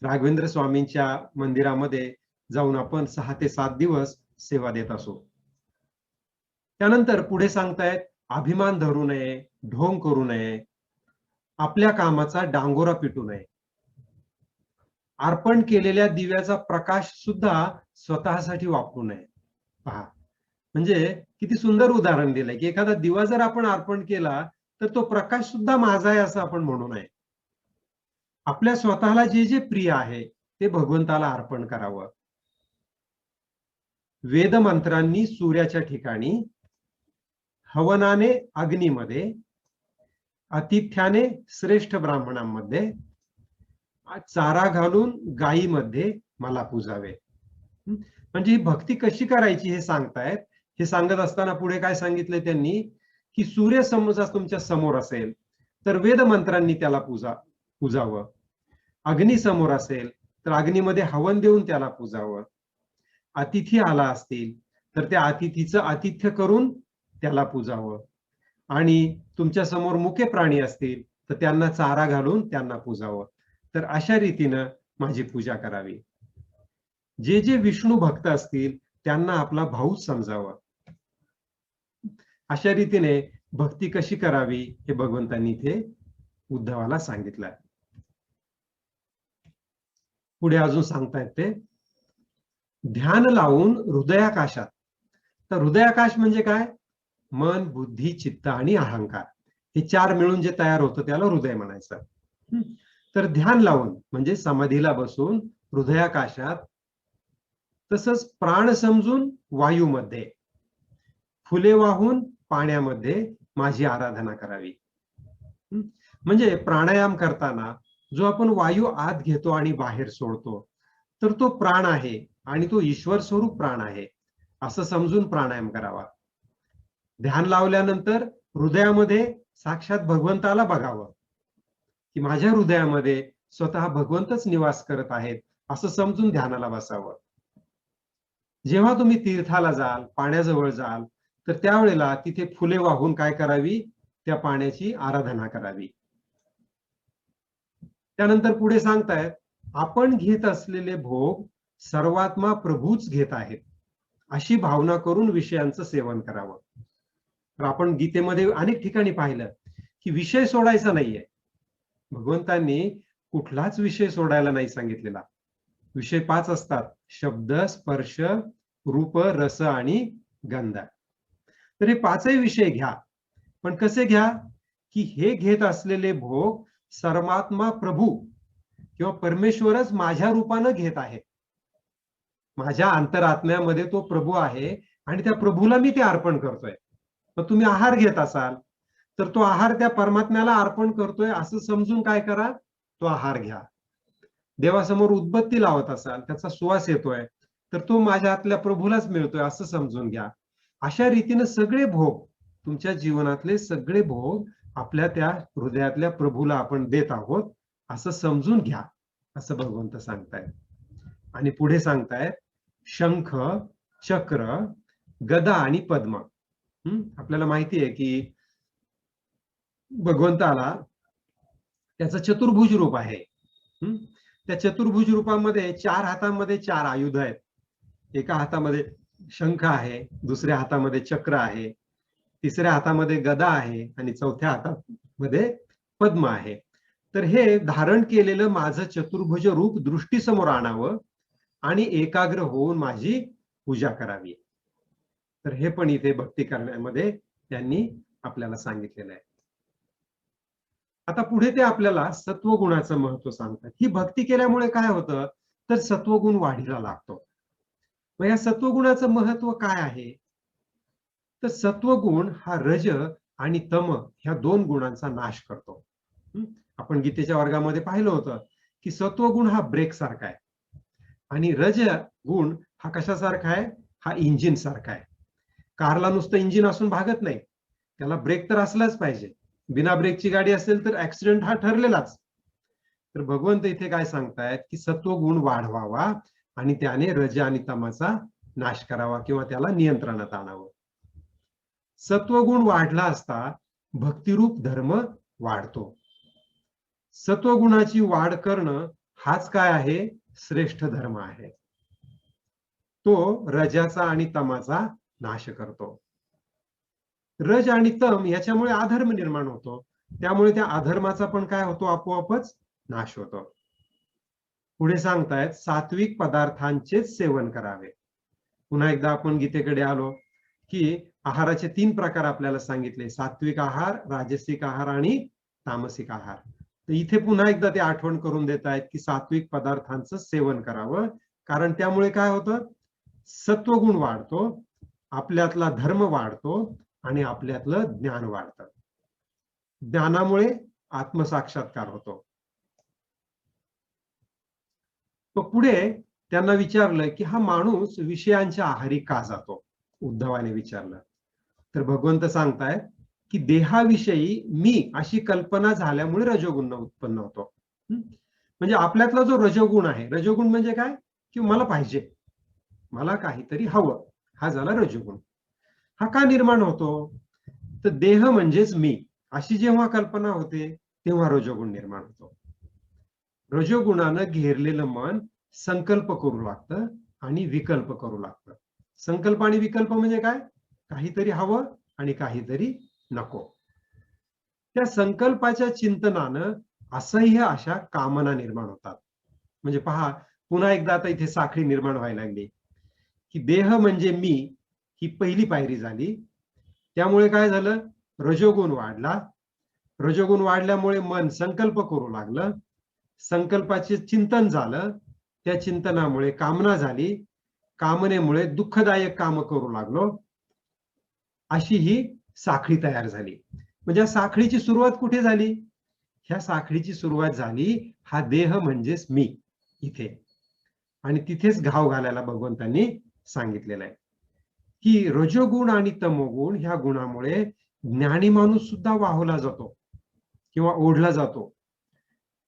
राघवेंद्र स्वामींच्या मंदिरामध्ये जाऊन आपण 6 ते 7 दिवस सेवा देत असो. त्यानंतर पुढे सांगतायत, अभिमान धरू नये, ढोंग करू नये, आपल्या कामाचा डांगोरा पिटू नये, अर्पण केलेल्या दिव्याचा प्रकाश सुद्धा स्वतःसाठी वापरू नये. पहा, म्हणजे किती सुंदर उदाहरण दिलंय की एखादा दिवा जर आपण अर्पण केला तर तो प्रकाश सुद्धा माझा आहे असं आपण म्हणू नये. आपल्या स्वतःला जे जे प्रिय आहे ते भगवंताला अर्पण करावं. वेद मंत्रांनी सूर्याच्या ठिकाणी, हवनाने अग्नीमध्ये, आतिथ्याने श्रेष्ठ ब्राह्मणांमध्ये, चारा घालून गायीमध्ये मला पूजावे. म्हणजे ही भक्ती कशी करायची हे सांगतायत. हे सांगत असताना पुढे काय सांगितलंय त्यांनी की सूर्य समजा तुमच्या समोर असेल तर वेद मंत्रांनी त्याला पूजावं, अग्नी समोर असेल तर अग्नीमध्ये हवन देऊन त्याला पूजावं, अतिथी आला असतील तर त्या अतिथीचं आतिथ्य करून त्याला पूजावं, आणि तुमच्या समोर मुके प्राणी असतील तर त्यांना चारा घालून त्यांना पूजावं. तर अशा रीतीनं माझी पूजा करावी. जे जे विष्णू भक्त असतील त्यांना आपला भाऊच समजावं. अशा रीतीने भक्ती कशी करावी हे भगवंतांनी इथे उद्धवाला सांगितलंय. पुढे अजून सांगतायत ते, ध्यान लावून हृदयाकाशात. तर हृदयाकाश म्हणजे काय, मन, बुद्धी, चित्त आणि अहंकार हे 4 मिळून जे तयार होतं त्याला हृदय म्हणायचं. तर ध्यान लावून म्हणजे समाधीला बसून हृदयाकाशात, तसंच प्राण समजून वायूमध्ये, फुले वाहून पाण्यामध्ये माझी आराधना करावी. म्हणजे प्राणायाम करताना जो आपण वायू आत घेतो आणि बाहेर सोडतो तर तो प्राण आहे आणि तो ईश्वर स्वरूप प्राण आहे असं समजून प्राणायाम करावा. ध्यान लावल्यानंतर हृदयामध्ये साक्षात भगवंताला बघावं की माझ्या हृदयामध्ये स्वतः भगवंतच निवास करत आहेत असं समजून ध्यानाला बसावं. जेव्हा तुम्ही तीर्थाला जाल, पाण्याजवळ जाल, तर त्यावेळेला तिथे फुले वाहून काय करावी, त्या पाण्याची आराधना करावी. त्यानंतर पुढे सांगतायत, आपण घेत असलेले भोग सर्वात्मा प्रभूच घेत आहेत अशी भावना करून विषयांचं सेवन करावं. तर आपण गीतेमध्ये अनेक ठिकाणी पाहिलं की विषय सोडायचा नाहीये. भगवंतांनी कुठलाच विषय सोडायला नाही सांगितलेला. विषय 5 असतात: शब्द, स्पर्श, रूप, रस आणि गंध. तर हे 5ही विषय घ्या, पण कसे घ्या की हे घेत असलेले भोग सर्वात्मा प्रभू किंवा परमेश्वरच माझ्या रूपानं घेत आहे. माझ्या अंतरात्म्यामध्ये तो प्रभू आहे आणि त्या प्रभूला मी ते अर्पण करतोय. मग तुम्ही आहार घेत असाल तर तो आहार त्या परमात्म्याला अर्पण करतोय असं समजून काय करा, तो आहार घ्या. देवासमोर उदबत्ती लावत असाल, त्याचा सुवास येतोय, तर तो माझ्या आतल्या प्रभूलाच मिळतोय असं समजून घ्या. अशा रीतीने सगळे भोग, तुमच्या जीवनातले सगळे भोग आपल्या त्या हृदयातल्या प्रभूला आपण देत आहोत असं समजून घ्या, असं भगवंत सांगतायत. आणि पुढे सांगतायत, शंख, चक्र, गदा आणि पद्म. आपल्याला माहिती आहे की भगवंताला त्याचं चतुर्भुज रूप आहे. त्या चतुर्भुज रूपामध्ये 4 हातांमध्ये 4 आयुध आहेत. एका हातामध्ये शंख आहे, दुसऱ्या हातामध्ये चक्र आहे, तिसऱ्या हातामध्ये गदा आहे आणि चौथ्या हातामध्ये पद्म आहे. तर हे धारण केलेलं माझं चतुर्भुज रूप दृष्टीसमोर आणावं आणि एकाग्र होऊन माझी पूजा करावी. तर हे पण इथे भक्ती करण्यामध्ये त्यांनी आपल्याला सांगितलेलं आहे. आता पुढे ते आपल्याला सत्वगुणाचं महत्व सांगतात. ही भक्ती केल्यामुळे काय होतं, तर सत्वगुण वाढीला लागतो. मग या सत्वगुणाचं महत्व काय आहे, तर सत्वगुण हा रज आणि तम ह्या 2 गुणांचा नाश करतो. आपण गीतेच्या वर्गामध्ये पाहिलं होतं की सत्वगुण हा ब्रेक सारखा आहे आणि रज गुण हा कशासारखा आहे, हा इंजिन सारखा आहे. कारला नुसतं इंजिन असून भागत नाही, त्याला ब्रेक तर असलाच पाहिजे. बिना ब्रेकची गाडी असेल तर ऍक्सिडेंट हा ठरलेलाच. तर भगवंत इथे काय सांगतायत की सत्वगुण वाढवावा आणि त्याने रज आणि तमाचा नाश करावा किंवा त्याला नियंत्रणात आणावं. सत्वगुण वाढला असता भक्तिरूप धर्म वाढतो. सत्वगुणाची वाढ करणं हाच काय आहे, श्रेष्ठ धर्म आहे. तो रजाचा आणि तमाचा नाश करतो. रज आणि तम याच्यामुळे अधर्म निर्माण होतो, त्यामुळे त्या अधर्माचा पण काय होतो, आपोआपच नाश होतो. पुढे सांगतायत, सात्विक पदार्थांचेच सेवन करावे. पुन्हा एकदा आपण गीतेकडे आलो की आहाराचे 3 प्रकार आपल्याला सांगितले: सात्विक आहार, राजसिक आहार आणि तामसिक आहार. तर इथे पुन्हा एकदा ते आठवण करून देत आहेत की सात्विक पदार्थांचं सेवन करावं, कारण त्यामुळे काय होतं, सत्वगुण वाढतो, आपल्यातला धर्म वाढतो आणि आपल्यातलं ज्ञान वाढतं. ज्ञानामुळे आत्मसाक्षात्कार होतो. पुढे त्यांना विचारलं की हा माणूस विषयांच्या आहारी का जातो, उद्धवाने विचारलं. तर भगवंत सांगतायत की देहाविषयी मी अशी कल्पना झाल्यामुळे रजोगुण उत्पन्न होतो. म्हणजे आपल्यातला जो रजोगुण आहे, रजोगुण म्हणजे काय की मला पाहिजे, मला काहीतरी हवं, हा झाला रजोगुण. हा का निर्माण होतो, तर देह म्हणजेच मी अशी जेव्हा कल्पना होते तेव्हा रजोगुण निर्माण होतो. रजोगुणानं घेरलेलं मन संकल्प करू लागतं आणि विकल्प करू लागतं. संकल्प आणि विकल्प म्हणजे काय, काहीतरी हवं आणि काहीतरी नको. त्या संकल्पाच्या चिंतनानं असह्य अशा कामना निर्माण होतात. म्हणजे पहा, पुन्हा एकदा आता इथे साखळी निर्माण व्हायला लागली की देह म्हणजे मी ही पहिली पायरी झाली. त्यामुळे काय झालं, रजोगुण वाढला. रजोगुण वाढल्यामुळे मन संकल्प करू लागलं, संकल्पाचे चिंतन झालं, त्या चिंतनामुळे कामना झाली, कामनेमुळे दुःखदायक काम करू लागलो, अशी ही साखळी तयार झाली. म्हणजे साखळीची सुरुवात कुठे झाली, ह्या साखळीची सुरुवात झाली हा देह म्हणजेच मी इथे, आणि तिथेच घाव घालायला भगवंतांनी सांगितलेलं आहे की रजोगुण आणि तमोगुण ह्या गुणामुळे ज्ञानी माणूस सुद्धा वाहवला जातो किंवा ओढला जातो.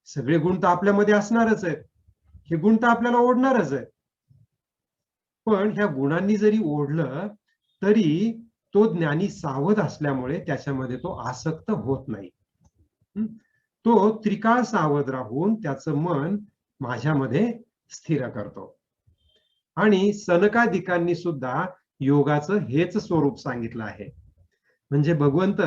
सगळे गुण तर आपल्यामध्ये असणारच आहेत, हे गुण तर आपल्याला ओढणारच आहेत, पण ह्या गुणांनी जरी ओढलं तरी तो ज्ञानी सावध असल्यामुळे त्याच्यामध्ये तो आसक्त होत नाही. तो त्रिकाळ सावध राहून त्याचं मन माझ्यामध्ये स्थिर करतो. आणि सनकादिकांनी सुद्धा योगाचं हेच स्वरूप सांगितलं आहे. म्हणजे भगवंत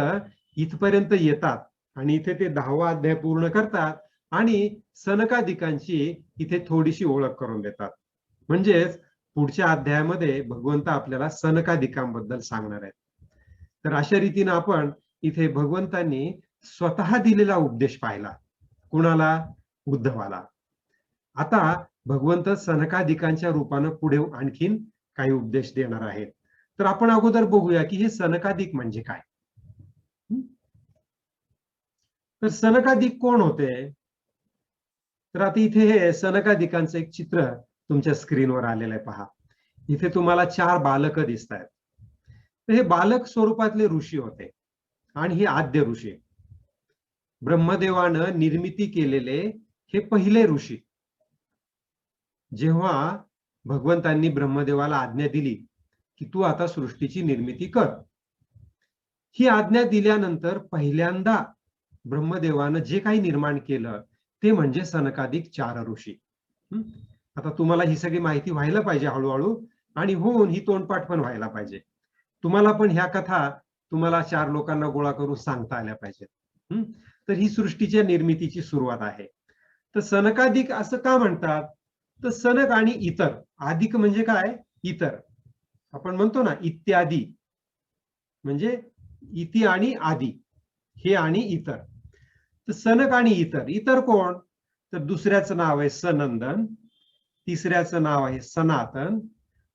इथपर्यंत येतात आणि इथे ते 10वा अध्याय पूर्ण करतात आणि सनकादिकांची इथे थोडीशी ओळख करून देतात. म्हणजेच पुढच्या अध्यायामध्ये भगवंत आपल्याला सनकादिकांबद्दल सांगणार आहेत. तर अशा रीतीने आपण इथे भगवंतांनी स्वतः दिलेला उपदेश पाहिला. कुणाला? उद्धवाला. आता भगवंत सनकादिकांच्या रूपानं पुढे आणखीन काही उपदेश देणार आहेत. तर आपण अगोदर बघूया की हे सनकादिक म्हणजे काय. तर सनकादिक कोण होते? तर आता इथे हे सनकादिकांचं एक चित्र तुमच्या स्क्रीनवर आलेलं आहे पहा. इथे तुम्हाला 4 बालक दिसत आहेत. तर हे बालक स्वरूपातले ऋषी होते आणि हे आद्य ऋषी. ब्रह्मदेवानं निर्मिती केलेले हे पहिले ऋषी. जेव्हा भगवंतांनी ब्रह्मदेवाला आज्ञा दिली की तू आता सृष्टीची निर्मिती कर, ही आज्ञा दिल्यानंतर पहिल्यांदा ब्रह्मदेवानं जे काही निर्माण केलं ते म्हणजे सनकादिक 4 ऋषी. आता तुम्हाला ही सगळी माहिती व्हायला पाहिजे हळूहळू, आणि होऊन ही तोंडपाठ पण व्हायला पाहिजे. तुम्हाला पण ह्या कथा तुम्हाला 4 लोकांना गोळा करून सांगता आल्या पाहिजेत. तर ही सृष्टीच्या निर्मितीची सुरुवात आहे. तर सनकादिक असं का म्हणतात? तर सनक आणि इतर, अधिक म्हणजे काय? इतर. आपण म्हणतो ना इत्यादी, म्हणजे इति आणि आदी, हे आणि इतर. तर सनक आणि इतर. इतर कोण? तर दुसऱ्याचं नाव आहे सनंदन, तिसऱ्याचं नाव आहे सनातन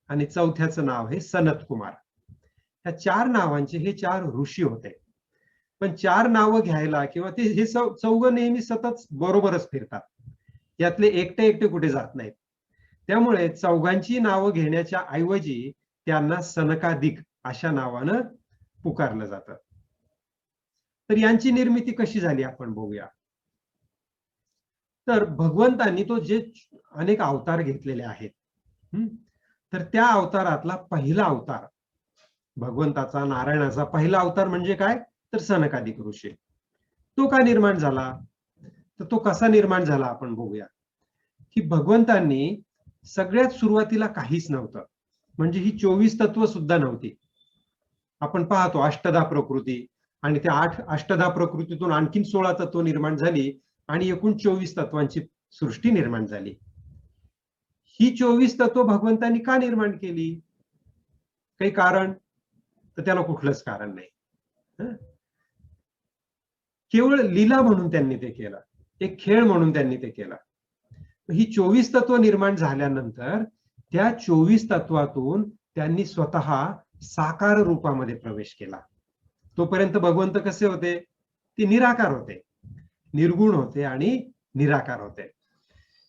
आणि चौथ्याचं नाव आहे सनत कुमार. या 4 नावांचे हे 4 ऋषी होते. पण 4 नावं घ्यायला किंवा ते हे चौघं नेहमी सतत बरोबरच फिरतात. यातले एकटे एकटे कुठे जात नाहीत. त्यामुळे चौघांची नावं घेण्याच्या ऐवजी त्यांना सनकादिक अशा नावानं पुकारलं जातं. तर यांची निर्मिती कशी झाली आपण बघूया. तर भगवंतांनी तो जे अनेक अवतार घेतलेले आहेत, तर त्या अवतारातला पहिला अवतार भगवंताचा, नारायणाचा पहिला अवतार म्हणजे काय? तर सनकादिक ऋषी. तो का निर्माण झाला? तर तो कसा निर्माण झाला आपण बघूया. की भगवंतांनी सगळ्यात सुरुवातीला काहीच नव्हतं, म्हणजे ही 24 तत्व सुद्धा नव्हती. आपण पाहतो अष्टधा प्रकृती, आणि त्या 8 अष्टधा प्रकृतीतून आणखीन 16 तत्व निर्माण झाली आणि एकूण 24 तत्वांची सृष्टी निर्माण झाली. ही 24 तत्व भगवंतांनी का निर्माण केली? काही कारण? तर त्याला कुठलंच कारण नाही. केवळ लीला म्हणून त्यांनी ते केलं, एक खेळ म्हणून त्यांनी ते केलं. ही 24 तत्व निर्माण झाल्यानंतर त्या 24 तत्वातून त्यांनी स्वतः साकार रूपामध्ये प्रवेश केला. तोपर्यंत भगवंत कसे होते? ते निराकार होते, निर्गुण होते आणि निराकार होते.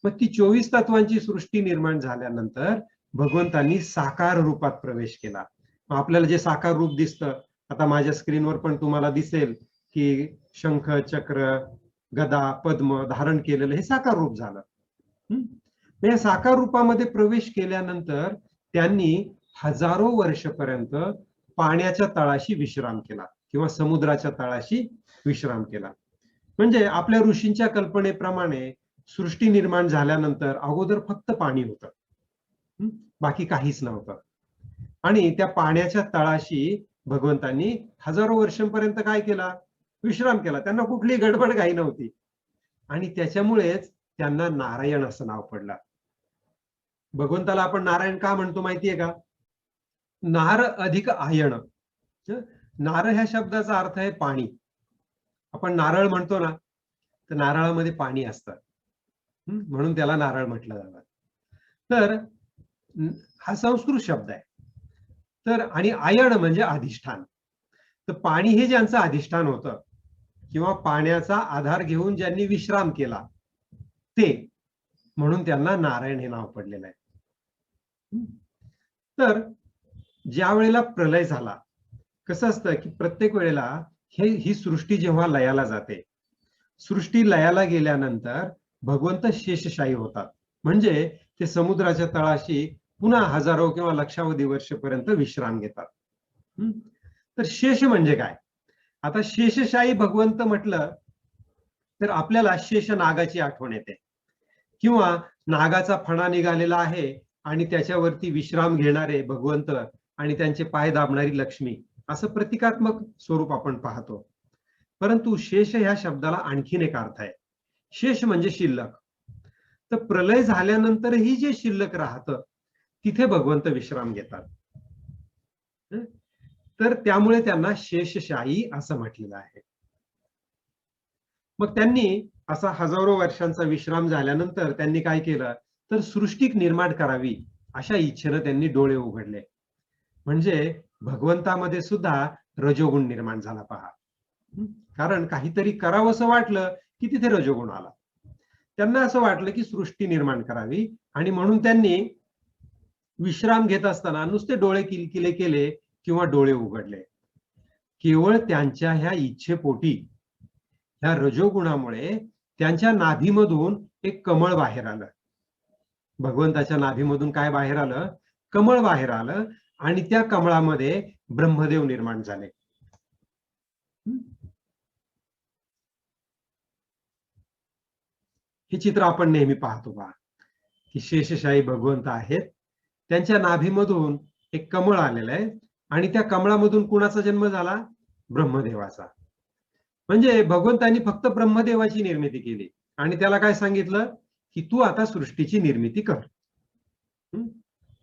मग ती 24 तत्वांची सृष्टी निर्माण झाल्यानंतर भगवंतांनी साकार रूपात प्रवेश केला. आपल्याला जे साकार रूप दिसतं, आता माझ्या स्क्रीनवर पण तुम्हाला दिसेल की शंख, चक्र, गदा, पद्म धारण केलेलं हे साकार रूप झालं. या साकार रूपामध्ये प्रवेश केल्यानंतर त्यांनी हजारो वर्षपर्यंत पाण्याच्या तळाशी विश्राम केला किंवा समुद्राच्या तळाशी विश्राम केला. म्हणजे आपल्या ऋषींच्या कल्पनेप्रमाणे सृष्टी निर्माण झाल्यानंतर अगोदर फक्त पाणी होतं, बाकी काहीच नव्हतं. आणि त्या पाण्याच्या तळाशी भगवंतांनी हजारो वर्षांपर्यंत काय केला? विश्राम केला. त्यांना कुठली गडबड घाई नव्हती आणि त्याच्यामुळेच त्यांना नारायण असं नाव पडलं. भगवंताला आपण नारायण का म्हणतो माहितीये का? नार अधिक आयण. नार ह्या शब्दाचा अर्थ आहे पाणी. आपण नारळ म्हणतो ना, तर नारळामध्ये पाणी असतं, म्हणून त्याला नारळ म्हटलं जातं. तर हा संस्कृत शब्द आहे. तर आणि आयण म्हणजे अधिष्ठान. तर पाणी हे ज्यांचं अधिष्ठान होतं किंवा पाण्याचा आधार घेऊन ज्यांनी विश्राम केला ते, म्हणून त्यांना नारायण हे नाव पडलेलं आहे. तर ज्या वेळेला प्रलय झाला, कसं असतं की प्रत्येक वेळेला ही सृष्टी जेव्हा लयाला जाते, सृष्टी लयाला गेल्यानंतर भगवंत शेषशाही होतात, म्हणजे ते समुद्राच्या तळाशी पुन्हा हजारो किंवा लक्षावधी वर्षपर्यंत विश्राम घेतात. तर शेष म्हणजे काय? आता शेषशाही भगवंत म्हटलं तर आपल्याला शेष नागाची आठवण येते, किंवा नागाचा फणा निघालेला आहे आणि त्याच्यावरती विश्राम घेणारे भगवंत आणि त्यांचे पाय दाबणारी लक्ष्मी, असं प्रतिकात्मक स्वरूप आपण पाहतो. परंतु शेष ह्या शब्दाला आणखीन एक अर्थ आहे. शेष म्हणजे शिल्लक. तर प्रलय झाल्यानंतरही जे शिल्लक राहतं तिथे भगवंत विश्राम घेतात. तर त्यामुळे त्यांना शेषशाही असं म्हटलेलं आहे. मग त्यांनी असा हजारो वर्षांचा विश्राम झाल्यानंतर त्यांनी काय केलं, तर सृष्टी निर्माण करावी अशा इच्छेनं त्यांनी डोळे उघडले. म्हणजे भगवंतामध्ये सुद्धा रजोगुण निर्माण झाला पहा. कारण काहीतरी करावंसं वाटलं की तिथे रजोगुण आला. त्यांना असं वाटलं की सृष्टी निर्माण करावी, आणि म्हणून त्यांनी विश्राम घेत असताना नुसते डोळे किलकिले केले किंवा डोळे उघडले. केवळ त्यांच्या ह्या इच्छेपोटी, ह्या रजोगुणामुळे त्यांच्या नाभीमधून एक कमळ बाहेर आलं. भगवंताच्या नाभीमधून काय बाहेर आलं? कमळ बाहेर आलं, आणि त्या कमळामध्ये ब्रह्मदेव निर्माण झाले. हे चित्र आपण नेहमी पाहतो पहा, की शेषशाही भगवंत आहेत, त्यांच्या नाभीमधून एक कमळ आलेलं आहे, आणि त्या कमळामधून कुणाचा जन्म झाला? ब्रह्मदेवाचा. म्हणजे भगवंतांनी फक्त ब्रह्मदेवाची निर्मिती केली आणि त्याला काय सांगितलं, की तू आता सृष्टीची निर्मिती कर,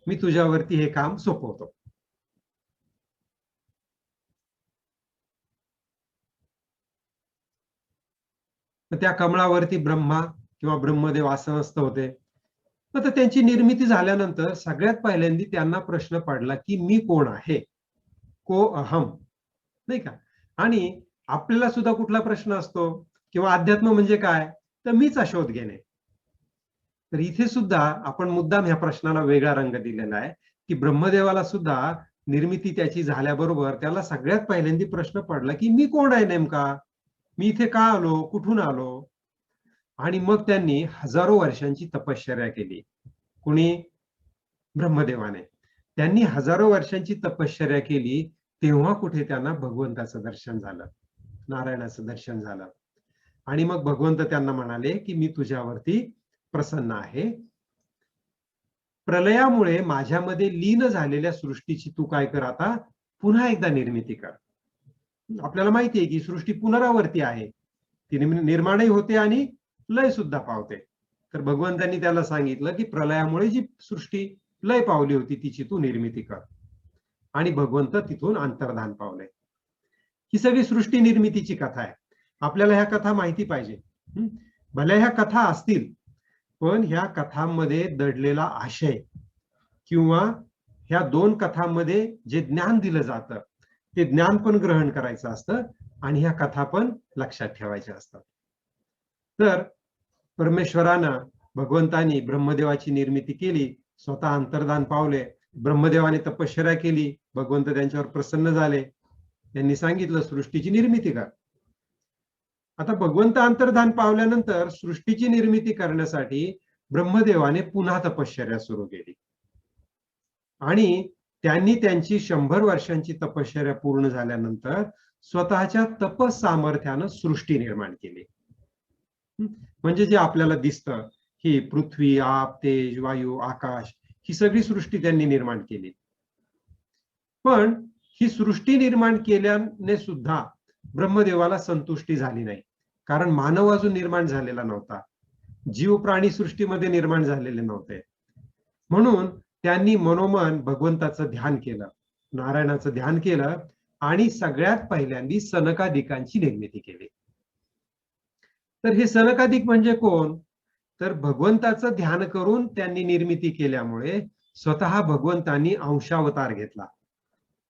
मी तुझ्यावरती हे काम सोपवतो. त्या कमळावरती ब्रह्मा किंवा ब्रह्मदेव आसनस्थ होते. तर त्यांची निर्मिती झाल्यानंतर सगळ्यात पहिल्यांदा त्यांना प्रश्न पडला की मी कोण आहे, को अहम, नाही का? आणि आपल्याला सुद्धा कुठला प्रश्न असतो, किंवा अध्यात्म म्हणजे काय, तर मीचा शोध घेणे. तर इथे सुद्धा आपण मुद्दाम ह्या प्रश्नाला वेगळा रंग दिलेला आहे, की ब्रह्मदेवाला सुद्धा निर्मिती त्याची झाल्याबरोबर त्याला सगळ्यात पहिल्यांदा प्रश्न पडला की मी कोण आहे नेमका, मी इथे का आलो, कुठून आलो? आणि मग त्यांनी हजारो वर्षांची तपश्चर्या केली. कुणी? ब्रह्मदेवाने. त्यांनी हजारो वर्षांची तपश्चर्या केली, तेव्हा कुठे त्यांना भगवंताचं दर्शन झालं, नारायणाचं दर्शन झालं. आणि मग भगवंत त्यांना म्हणाले की मी तुझ्यावरती प्रसन्न आहे. प्रलयामुळे माझ्यामध्ये लीन झालेल्या सृष्टीची तू काय कर, आता पुन्हा एकदा निर्मिती कर. आपल्याला माहिती आहे की सृष्टी पुनरावर्ती आहे, ती निर्माणही होते आणि लय सुद्धा पावते. तर भगवंतांनी त्याला सांगितलं की प्रलयामुळे जी सृष्टी लय पावली होती तिची तू निर्मिती कर. आणि भगवंत तिथून अंतर्धान पावले. ही सगळी सृष्टी निर्मितीची कथा आहे. आपल्याला ह्या कथा माहिती पाहिजे. भल्या ह्या कथा असतील, पण ह्या कथांमध्ये दडलेला आशय, किंवा ह्या दोन कथांमध्ये जे ज्ञान दिलं जातं ते ज्ञान पण ग्रहण करायचं असतं, आणि ह्या कथा पण लक्षात ठेवायच्या असतात. तर परमेश्वरानं, भगवंतानी ब्रह्मदेवाची निर्मिती केली, स्वतः अंतर्धान पावले. ब्रह्मदेवाने तपश्चर्या केली, भगवंत त्यांच्यावर प्रसन्न झाले, त्यांनी सांगितलं सृष्टीची निर्मिती कर. आता भगवंत अंतर्धान पावल्यानंतर सृष्टीची निर्मिती करण्यासाठी ब्रह्मदेवाने पुन्हा तपश्चर्या सुरू केली, आणि त्यांनी त्यांची 100 वर्षांची तपश्चर्या पूर्ण झाल्यानंतर स्वतःच्या तपस सामर्थ्यानं सृष्टी निर्माण केली. म्हणजे जे आपल्याला दिसतं, ही पृथ्वी, आप, तेज, वायू, आकाश, ही सगळी सृष्टी त्यांनी निर्माण केली. पण ही सृष्टी निर्माण केल्याने सुद्धा ब्रह्मदेवाला संतुष्टी झाली नाही, कारण मानव अजून निर्माण झालेला नव्हता, जीव प्राणी सृष्टीमध्ये निर्माण झालेले नव्हते. म्हणून त्यांनी मनोमन भगवंताचं ध्यान केलं, नारायणाचं ध्यान केलं, आणि सगळ्यात पहिल्यांदा सनकादिकांची निर्मिती केली. तर हे सनकादिक म्हणजे कोण? तर भगवंताचं ध्यान करून त्यांनी निर्मिती केल्यामुळे स्वतः भगवंतांनी अंशावतार घेतला,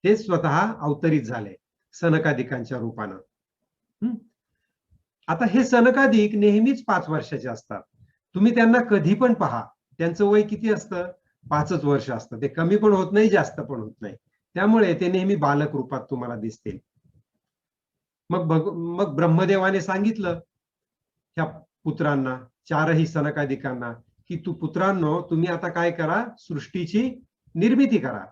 ते स्वतः अवतरित झाले सनकादिकांच्या रूपानं. आता हे सनकादिक नेहमीच 5 वर्षाचे असतात. तुम्ही त्यांना कधी पण पहा, त्यांचं वय किती असतं? 5च वर्ष असतं. ते कमी पण होत नाही, जास्त पण होत नाही. त्यामुळे ते नेहमी बालक रूपात तुम्हाला दिसतील. मग ब्रह्मदेवाने सांगितलं ह्या पुत्रांना, 4ही सनकादिकांना, की तू पुत्रांनो, तुम्ही आता काय करा, सृष्टीची निर्मिती करा.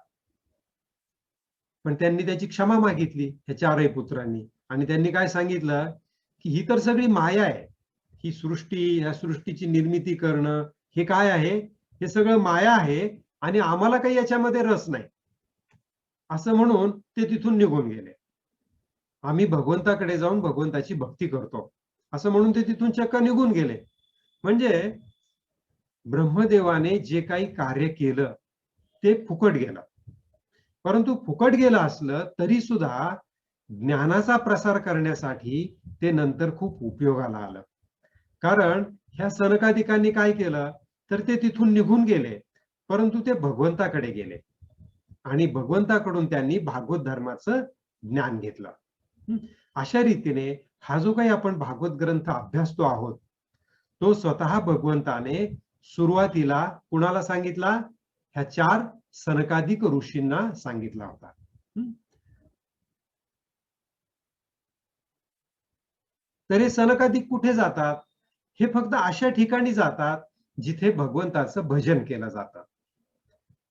पण त्यांनी त्याची क्षमा मागितली ह्या 4ही पुत्रांनी, आणि त्यांनी काय सांगितलं की ही तर सगळी माया आहे, ही सृष्टी, ह्या सृष्टीची निर्मिती करणं हे काय आहे, हे सगळं माया आहे आणि आम्हाला काही याच्यामध्ये रस नाही, असं म्हणून ते तिथून निघून गेले. आम्ही भगवंताकडे जाऊन भगवंताची भक्ती करतो असं म्हणून ते तिथून चक्क निघून गेले. म्हणजे ब्रह्मदेवाने जे काही कार्य केलं ते फुकट गेलं. परंतु फुकट गेलं असलं तरी सुद्धा ज्ञानाचा प्रसार करण्यासाठी ते नंतर खूप उपयोगाला आलं. कारण ह्या सनकादिकांनी काय केलं तर ते तिथून निघून गेले, परंतु ते भगवंताकडे गेले आणि भगवंताकडून त्यांनी भागवत धर्माचं ज्ञान घेतलं. अशा रीतीने हा जो काही आपण भागवत ग्रंथ अभ्यासतो आहोत तो स्वतः भगवंताने सुरुवातीला कुणाला सांगितला, ह्या 4 सनकादिक ऋषींना सांगितला होता. तर हे सनकादिक कुठे जातात, हे फक्त अशा ठिकाणी जातात जिथे भगवंताचं भजन केलं जातं.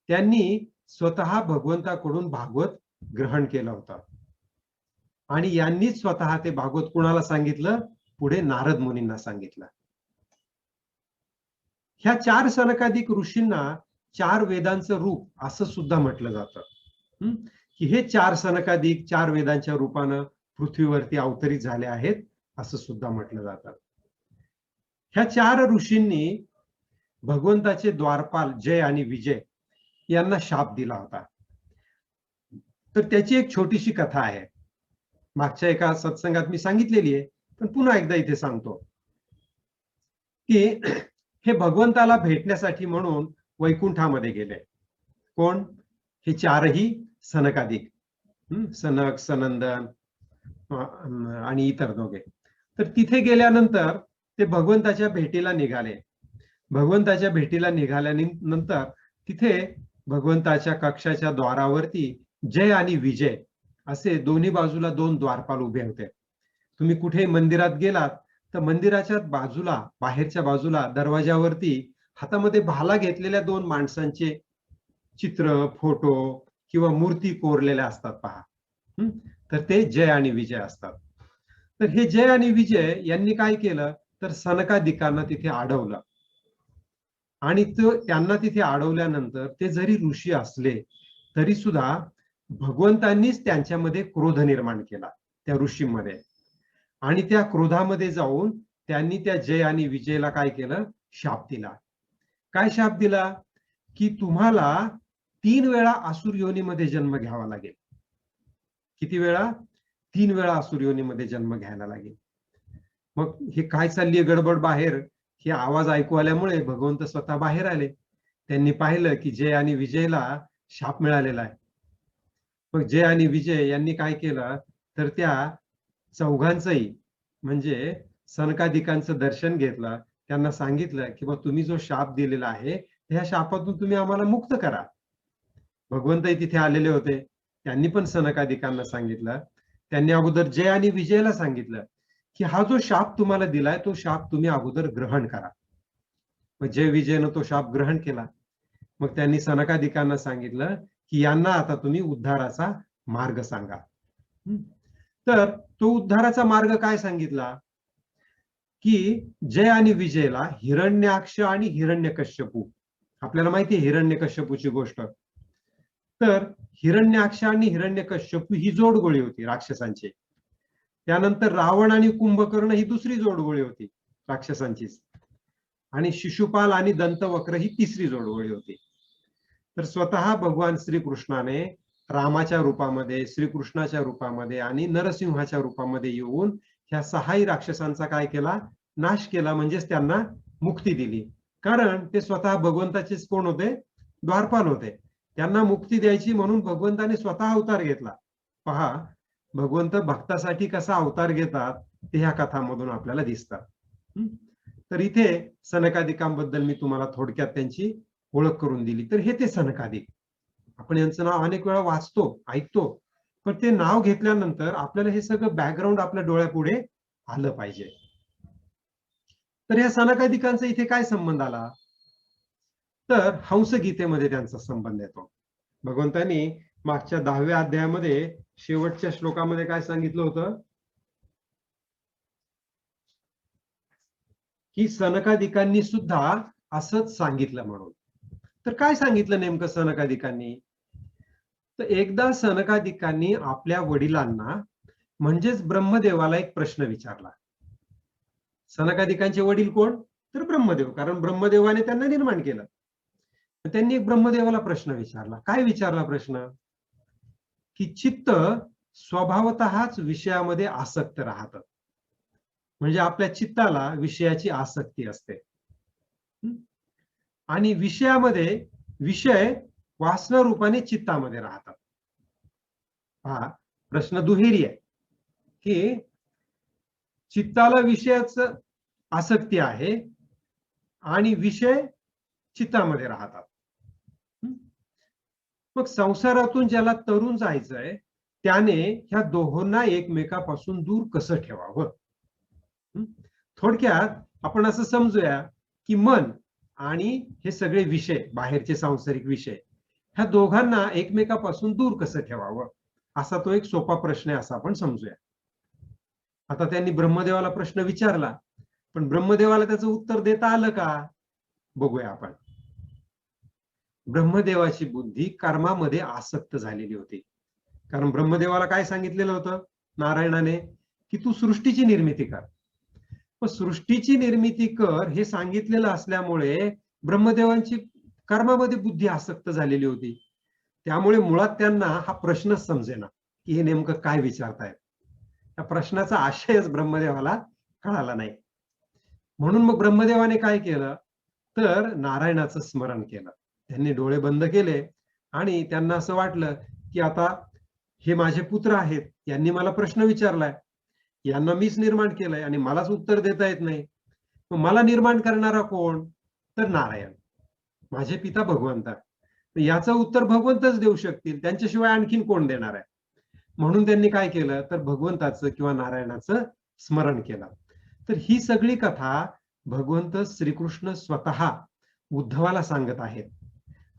त्यांनी स्वतः भगवंताकडून भागवत ग्रहण केलं होतं आणि यांनीच स्वतः ते भागवत कुणाला सांगितलं, पुढे नारद मुनींना सांगितलं. ह्या 4 सनकादिक ऋषींना 4 वेदांचं रूप असं सुद्धा म्हटलं जातं, की हे 4 सनकादिक 4 वेदांच्या रूपानं पृथ्वीवरती अवतरित झाले आहेत असं सुद्धा म्हटलं जातं. ह्या 4 ऋषींनी भगवंताचे द्वारपाल जय आणि विजय यांना शाप दिला होता. तर त्याची एक छोटीशी कथा आहे, मागच्या एका सत्संगात मी सांगितलेली आहे, पण पुन्हा एकदा इथे सांगतो की हे भगवंताला भेटण्यासाठी म्हणून वैकुंठामध्ये गेले. कोण? हे 4ही सनकादिक, सनक, सनंदन आणि इतर दोघे. तर तिथे गेल्यानंतर ते भगवंताच्या भेटीला निघाले. भगवंताच्या भेटीला निघाल्यानंतर तिथे भगवंताच्या कक्षाच्या द्वारावरती जय आणि विजय असे दोन्ही बाजूला 2 द्वारपाल उभे होते. तुम्ही कुठे मंदिरात गेलात तर मंदिराच्या बाजूला, बाहेरच्या बाजूला दरवाजावरती हातामध्ये भाला घेतलेल्या 2 माणसांचे चित्र, फोटो किंवा मूर्ती कोरलेल्या असतात पहा. तर ते जय आणि विजय असतात. तर हे जय आणि विजय यांनी काय केलं तर सनकादिकांना तिथे अडवलं आणि त्यांना तिथे अडवल्यानंतर ते जरी ऋषी असले तरी सुद्धा भगवंतांनीच त्यांच्यामध्ये क्रोध निर्माण केला त्या ऋषींमध्ये आणि त्या क्रोधामध्ये जाऊन त्यांनी त्या जय आणि विजयला काय केलं, शाप दिला. काय शाप दिला की तुम्हाला 3 वेळा असुर योनीमध्ये जन्म घ्यावा लागेल. किती वेळा? 3 वेळा असुर योनीमध्ये जन्म घ्यायला लागेल. मग हे काय चालली गडबड बाहेर, हे आवाज ऐकू आल्यामुळे भगवंत स्वतः बाहेर आले. त्यांनी पाहिलं की जय आणि विजयला शाप मिळालेला आहे. मग जय आणि विजय यांनी काय केलं तर त्या चौघांचंही म्हणजे सनकादिकांचं दर्शन घेतलं, त्यांना सांगितलं की बा तुम्ही जो शाप दिलेला आहे त्या शापातून तुम्ही आम्हाला मुक्त करा. भगवंतही तिथे आलेले होते, त्यांनी पण सनकादिकांना सांगितलं. त्यांनी अगोदर जय आणि विजयला सांगितलं की हा जो शाप तुम्हाला दिलाय तो शाप तुम्ही अगोदर ग्रहण करा. मग जय विजयनं तो शाप ग्रहण केला. मग त्यांनी सनकादिकांना सांगितलं की यांना आता तुम्ही उद्धाराचा मार्ग सांगा. तर तो उद्धाराचा मार्ग काय सांगितला की जय आणि विजयला हिरण्याक्ष आणि हिरण्यकश्यपू, आपल्याला माहिती आहे हिरण्यकश्यपूची गोष्ट. तर हिरण्याक्ष आणि हिरण्यकश्यपू ही जोडगोळी होती राक्षसांची. त्यानंतर रावण आणि कुंभकर्ण ही दुसरी जोडगोळी होती राक्षसांचीच. आणि शिशुपाल आणि दंतवक्र ही तिसरी जोडगोळी होती. तर स्वतः भगवान श्रीकृष्णाने रामाच्या रूपामध्ये, श्रीकृष्णाच्या रूपामध्ये आणि नरसिंहाच्या रूपामध्ये येऊन ह्या 6ही राक्षसांचा काय केला, नाश केला, म्हणजेच त्यांना मुक्ती दिली. कारण ते स्वतः भगवंताचेच कोण होते, द्वारपाल होते. त्यांना मुक्ती द्यायची म्हणून भगवंताने स्वतः अवतार घेतला. पहा भगवंत भक्तासाठी कसा अवतार घेतात ते ह्या कथांमधून आपल्याला दिसतात. तर इथे सनकादिकांबद्दल मी तुम्हाला थोडक्यात त्यांची ओळख करून दिली. तर हे ते सनकादिक, आपण यांचं नाव अनेक वेळा वाचतो, ऐकतो, पण ते नाव घेतल्यानंतर आपल्याला हे सगळं बॅकग्राऊंड आपल्या डोळ्यापुढे आलं पाहिजे. तर या सनकादिकांचा इथे काय संबंध आला तर हंसगीतेमध्ये त्यांचा संबंध येतो. भगवंतांनी मागच्या 10व्या अध्यायामध्ये शेवटच्या श्लोकामध्ये काय सांगितलं होतं, की सनकादिकांनी सुद्धा असंच सांगितलं म्हणून. तर काय सांगितलं नेमकं सनकादिकांनी? तर एकदा सनकादिकांनी आपल्या वडिलांना म्हणजेच ब्रह्मदेवाला एक प्रश्न विचारला. सनकादिकांचे वडील कोण? तर ब्रह्मदेव, कारण ब्रह्मदेवाने त्यांना निर्माण केलं. त्यांनी एक ब्रह्मदेवाला प्रश्न विचारला. काय विचारला प्रश्न? की चित्त स्वभावतःच विषयामध्ये आसक्त राहतं. म्हणजे आपल्या चित्ताला विषयाची आसक्ती असते. आणि विषयामध्ये विषय वासना रूपाने चित्तामध्ये राहतात. हा प्रश्न दुहेरी आहे की चित्ताला विषयाचं आसक्ती आहे आणि विषय चित्तामध्ये राहतात. मग संसारातून ज्याला तरुण जायचंय त्याने ह्या दोहोंना एकमेकापासून दूर कसं ठेवावं? थोडक्यात आपण असं समजूया की मन आणि हे सगळे विषय, बाहेरचे सांसारिक विषय, ह्या दोघांना एकमेकापासून दूर कसं ठेवावं, असा तो एक सोपा प्रश्न आहे असं आपण समजूया. आता त्यांनी ब्रह्मदेवाला प्रश्न विचारला, पण ब्रह्मदेवाला त्याचं उत्तर देता आलं का? बघूया आपण. ब्रह्मदेवाची बुद्धी कर्मामध्ये आसक्त झालेली होती. कारण ब्रह्मदेवाला काय सांगितलेलं होतं नारायणाने? की तू सृष्टीची निर्मिती कर. मग सृष्टीची निर्मिती कर हे सांगितलेलं असल्यामुळे ब्रह्मदेवांची कर्मामध्ये बुद्धी आसक्त झालेली होती. त्यामुळे मुळात त्यांना हा प्रश्नच समजेना की हे नेमकं काय विचारतायत. त्या प्रश्नाचा आशयच ब्रह्मदेवाला कळाला नाही. म्हणून मग ब्रह्मदेवाने काय केलं तर नारायणाचं स्मरण केलं. त्यांनी डोळे बंद केले आणि त्यांना असं वाटलं की आता हे माझे पुत्र आहेत, यांनी मला प्रश्न विचारलाय, यांना मीच निर्माण केलंय आणि मलाच उत्तर देता येत नाही. मग मला निर्माण करणारा कोण? तर नारायण, माझे पिता भगवंत. याचं उत्तर भगवंतच देऊ शकतील, त्यांच्याशिवाय आणखीन कोण देणार आहे? म्हणून त्यांनी काय केलं तर भगवंताचं किंवा नारायणाचं स्मरण केलं. तर ही सगळी कथा भगवंत श्रीकृष्ण स्वतः उद्धवाला सांगत आहेत.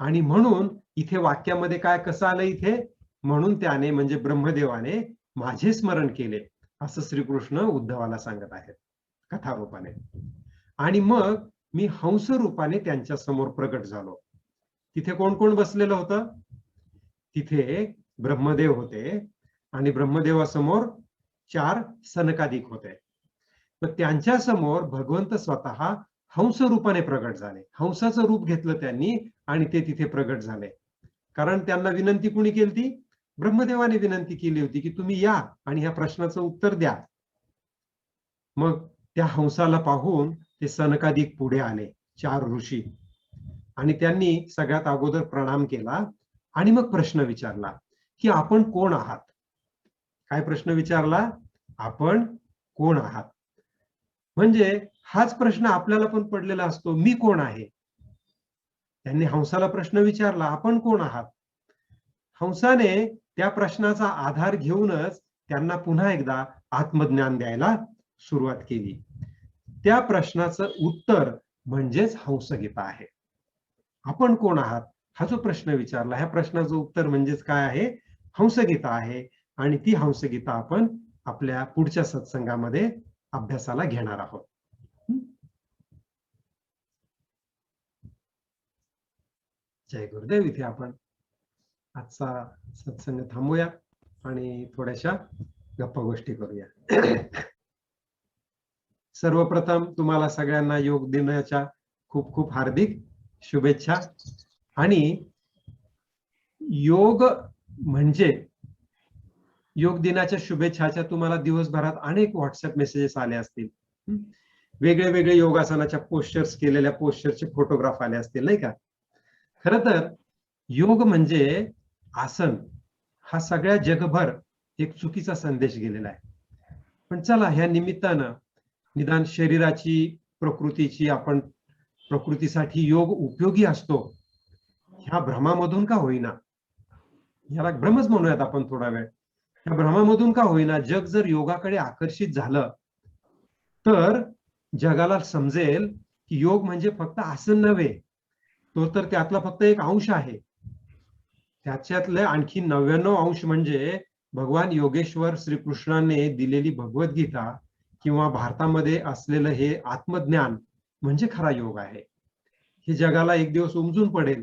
आणि म्हणून इथे वाक्यामध्ये काय कसं आलं इथे? म्हणून त्याने म्हणजे ब्रह्मदेवाने माझे स्मरण केले असं श्रीकृष्ण उद्धवाला सांगत आहेत कथारूपाने. आणि मग मी हंस रूपाने त्यांच्या समोर प्रकट झालो. तिथे कोण कोण बसलेलं होतं? तिथे ब्रह्मदेव होते आणि ब्रह्मदेवासमोर 4 सनकादिक होते. तर त्यांच्या समोर भगवंत स्वतः हंस रूपाने प्रगट झाले. हंसाचं रूप घेतलं त्यांनी आणि ते तिथे प्रगट झाले. कारण त्यांना विनंती कुणी केली ती? ब्रह्मदेवाने विनंती केली होती की तुम्ही या आणि ह्या प्रश्नाचं उत्तर द्या. मग त्या हंसाला पाहून ते सनकादिक पुढे आले, 4 ऋषी, आणि त्यांनी सगळ्यात अगोदर प्रणाम केला आणि मग प्रश्न विचारला की आपण कोण आहात? काय प्रश्न विचारला? आपण कोण आहात? म्हणजे हाच प्रश्न आपल्याला पण पडलेला असतो, मी कोण आहे? त्यांनी हंसाला प्रश्न विचारला, आपण कोण आहात? हंसाने त्या प्रश्नाचा आधार घेऊनच त्यांना पुन्हा एकदा आत्मज्ञान द्यायला सुरुवात केली. त्या प्रश्नाचं उत्तर म्हणजेच हंसगीता आहे. आपण कोण आहात हा जो प्रश्न विचारला, ह्या प्रश्नाचं उत्तर म्हणजेच काय आहे? हंसगीता आहे. आणि ती हंसगीता आपण आपल्या पुढच्या सत्संगामध्ये अभ्यासाला घेणार आहोत. जय गुरुदेव. इथे आपण आजचा सत्संग थांबूया आणि थोड्याशा गप्पा गोष्टी करूया. सर्वप्रथम तुम्हाला सगळ्यांना योग दिनाच्या खूप खूप हार्दिक शुभेच्छा. आणि योग म्हणजे योग दिनाच्या शुभेच्छाच्या तुम्हाला दिवसभरात अनेक व्हॉट्सअप मेसेजेस आले असतील. वेगळे वेगळे योगासनाच्या पोस्टर्स केलेल्या पोस्टरचे फोटोग्राफ आले असतील, नाही का? खरं तर योग म्हणजे आसन हा सगळ्या जगभर एक चुकीचा संदेश गेलेला आहे. पण चला ह्या निमित्तानं निदान शरीराची प्रकृतीची आपण प्रकृतीसाठी योग उपयोगी असतो ह्या भ्रमामधून का होईना, ह्याला भ्रमच म्हणूयात आपण थोडा वेळ, ह्या भ्रमामधून का होईना जग जर योगाकडे आकर्षित झालं तर जगाला समजेल की योग म्हणजे फक्त आसन नव्हे, तो तर त्यातला फक्त एक अंश आहे. त्याच्यातले आणखी 99 अंश म्हणजे भगवान योगेश्वर श्रीकृष्णाने दिलेली भगवद्गीता किंवा भारतामध्ये असलेलं हे आत्मज्ञान म्हणजे खरा योग आहे. हे जगाला एक दिवस उमजून पडेल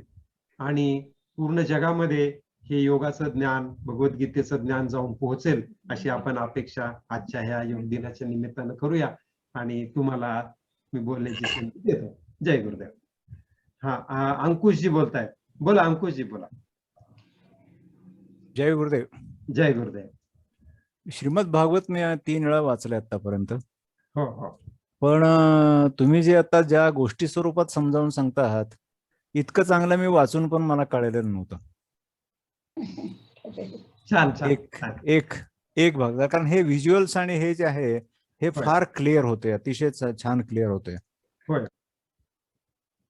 आणि पूर्ण जगामध्ये हे योगाचं ज्ञान, भगवद्गीतेचं ज्ञान जाऊन पोहोचेल अशी आपण अपेक्षा आजच्या ह्या योग दिनाच्या निमित्तानं करूया. आणि तुम्हाला मी बोलण्याची संधी देतो. जय गुरुदेव. हा, अंकुशजी बोलतायत. बोला अंकुशजी, बोला. जय गुरुदेव. जय गुरुदेव. श्रीमद भागवत मी 3 वेळा वाचले आतापर्यंत. हो हो. पण तुम्ही जे आता ज्या गोष्टी स्वरूपात समजावून सांगता आहात, इतकं चांगलं मी वाचून पण मला कळलेलं नव्हतं. छान छान. एक भाग, कारण हे व्हिज्युअल्स आणि हे जे आहे हे फार क्लिअर होते, अतिशय छान क्लिअर होते. होय.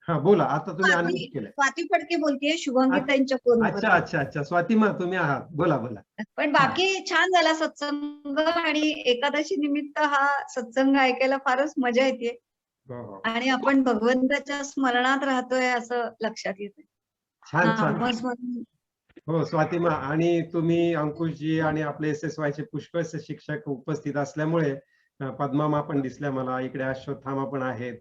हा बोला, आता तुम्ही अनम्यूट केलंय. स्वाती फडके बोलतेय, शुभंगी ताईंच्या फोन. अच्छा अच्छा अच्छा, स्वातीमा तुम्ही आहात, बोला बोला. पण बाकी छान झाला सत्संग, आणि एकादशी निमित्त हा सत्संग ऐकायला फारच मजा येते. आणि आपण भगवंताच्या स्मरणात राहतोय असं लक्षात येते. छान छान. हो स्वातीमा, आणि तुम्ही अंकुशजी आणि आपले SSY चे पुष्कळसे शिक्षक उपस्थित असल्यामुळे, पद्मामा पण दिसल्या मला, इकडे अश्वत्थामा पण आहेत,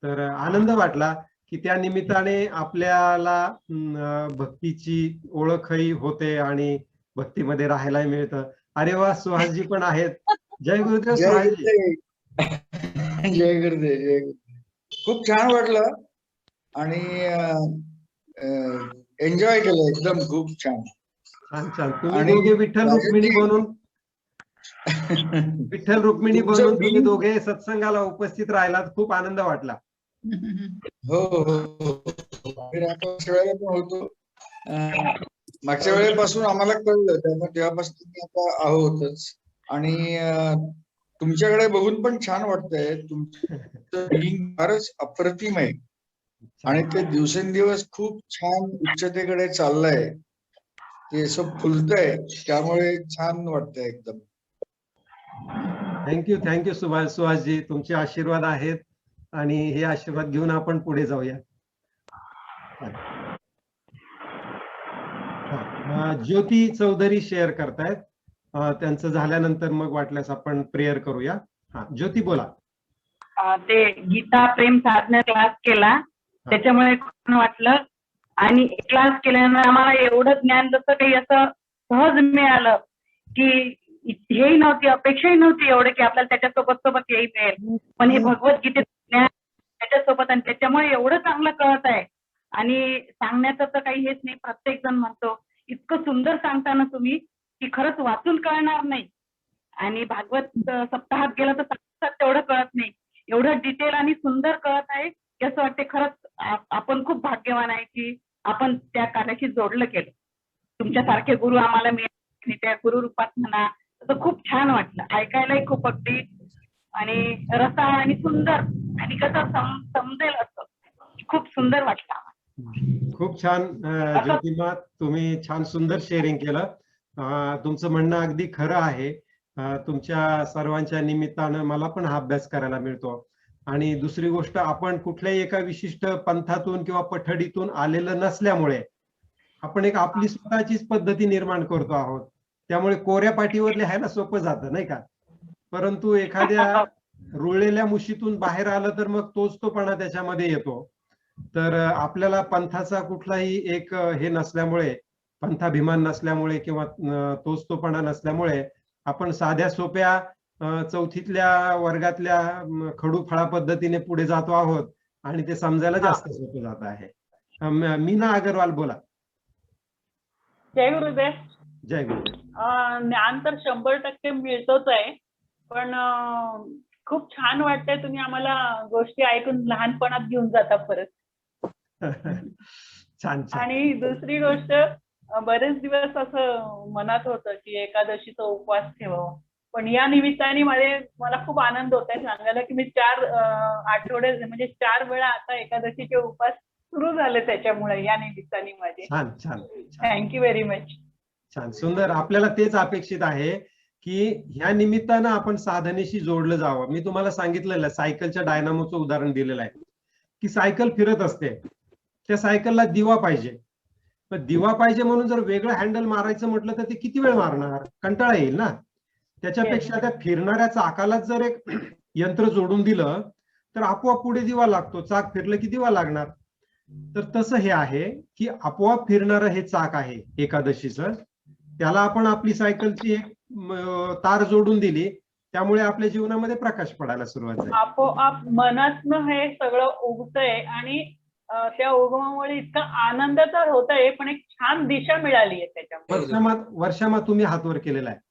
तर आनंद वाटला की त्या निमित्ताने आपल्याला भक्तीची ओळखही होते आणि भक्तीमध्ये राहायला मिळतं. अरे वा, सुहासजी पण आहेत. जय गुरुदेव सुहासजी. जय गुरुदेव. जय गुरुदेव. खूप छान वाटलं आणि एन्जॉय केलं एकदम, खूप छान. छान छान. तुम्ही दोघे विठ्ठल रुक्मिणी बनून तुम्ही दोघे सत्संगाला उपस्थित राहिलात, खूप आनंद वाटला. हो हो, मागच्या वेळेला पण होतो, मागच्या वेळेपासून आम्हाला कळलं, त्यामुळे तेव्हापासून आता आहोतच. आणि तुमच्याकडे बघून पण छान वाटतंय, तुमचं बिईंग फारच अप्रतिम आहे आणि ते दिवसेंदिवस खूप छान उच्चतेकडे चाललंय, ते असं फुलतंय, त्यामुळे छान वाटतंय एकदम. थँक्यू सुहासजी, तुमचे आशीर्वाद आहेत आणि हे आशीर्वाद घेऊन आपण पुढे जाऊया. ज्योती चौधरी शेअर करतायत, त्यांचं झाल्यानंतर मग वाटल्यास आपण प्रेयर करूया. हा ज्योती बोला. ते गीता प्रेम साधना क्लास केला, त्याच्यामुळे वाटलं, आणि क्लास केल्यानंतर आम्हाला एवढं ज्ञान जसं काही असं सहज मिळालं की हेही नव्हती, अपेक्षाही नव्हती एवढं की आपल्याला त्याच्यासोबत येई मिळेल, पण हे भगवद्गीतेचं ज्ञान त्याच्यासोबत, आणि त्याच्यामुळे एवढं चांगलं कळत आहे. आणि सांगण्याचं तर काही हेच नाही, प्रत्येक जण म्हणतो इतकं सुंदर सांगताना तुम्ही की खरंच वाचून कळणार नाही, आणि भागवत सप्ताहात गेलं तर तेवढं कळत नाही, एवढं डिटेल आणि सुंदर कळत आहे की असं वाटते खरंच आपण खूप भाग्यवान आहे की आपण त्या कार्याशी जोडलं केलं. तुमच्यासारखे गुरु आम्हाला मिळाले, त्या गुरु रूपात म्हणा, तर खूप छान वाटलं, ऐकायलाही खूप अगदी आणि रसाळ आणि सुंदर, आणि कसं समजेल असं खूप सुंदर वाटलं. खूप छान ज्योतिमा, तुम्ही छान सुंदर शेअरिंग केलं. तुमचं म्हणणं अगदी खरं आहे. तुमच्या सर्वांच्या निमित्तानं मला पण हा अभ्यास करायला मिळतो. आणि दुसरी गोष्ट, आपण कुठल्याही एका विशिष्ट पंथातून किंवा पठडीतून आलेलं नसल्यामुळे आपण एक आपली स्वतःचीच पद्धती निर्माण करतो आहोत, त्यामुळे कोऱ्या पाटीवर लिहायला सोपं जातं नाही का. परंतु एखाद्या रुळलेल्या मुशीतून बाहेर आलं तर मग तोचतोपणा त्याच्यामध्ये येतो. तर आपल्याला पंथाचा कुठलाही एक हे नसल्यामुळे, पंथाभिमान नसल्यामुळे किंवा तोचतोपणा नसल्यामुळे आपण साध्या सोप्या चौथीतल्या वर्गातल्या खडू फळा पद्धतीने पुढे जातो आहोत आणि ते समजायला जास्त सोपं जात आहे. मीना अगरवाल बोला. जय गुरुदेव. जय गुरुदेव. ज्ञान तर 100% मिळतोच आहे, पण खूप छान वाटतंय, तुम्ही आम्हाला गोष्टी ऐकून लहानपणात घेऊन जाता परत. छान. आणि दुसरी गोष्ट, बरेच दिवस असं मनात होतं की एकादशीचा उपवास ठेवावा, पण या निमित्ताने मला खूप आनंद होत आहे सांगायला की मी 4 आठवडे म्हणजे 4 वेळा आता एकादशीचे उपवास सुरू झाले त्याच्यामुळे, या निमित्ताने माझे. छान छान. Thank you very much. छान, सुंदर. आपल्याला तेच अपेक्षित आहे की ह्या निमित्तानं आपण साधनेशी जोडलं जावं. मी तुम्हाला सांगितलेलं, सायकलच्या डायनामोचं उदाहरण दिलेलं आहे की सायकल फिरत असते, त्या सायकलला दिवा पाहिजे. पण दिवा पाहिजे म्हणून जर वेगळं हँडल मारायचं म्हटलं तर ते किती वेळ मारणार, कंटाळा येईल ना. त्याच्यापेक्षा त्या फिरणाऱ्या चाकाला जर एक यंत्र जोडून दिलं तर आपोआप पुढे दिवा लागतो. चाक फिरलं की दिवा लागणार. तर तसं हे आहे की आपोआप फिरणारं हे चाक आहे एकादशीचं. त्याला आपण आपली सायकलची एक तार जोडून दिली, त्यामुळे आपल्या जीवनामध्ये प्रकाश पडायला सुरुवात झाली. आपोआप मनातनं हे सगळं उगतंय आणि त्या उगमामुळे इतका आनंद तर होतोय, पण एक छान दिशा मिळाली आहे त्याच्यामुळे. वर्षामा तुम्ही हात वर केलेला आहे.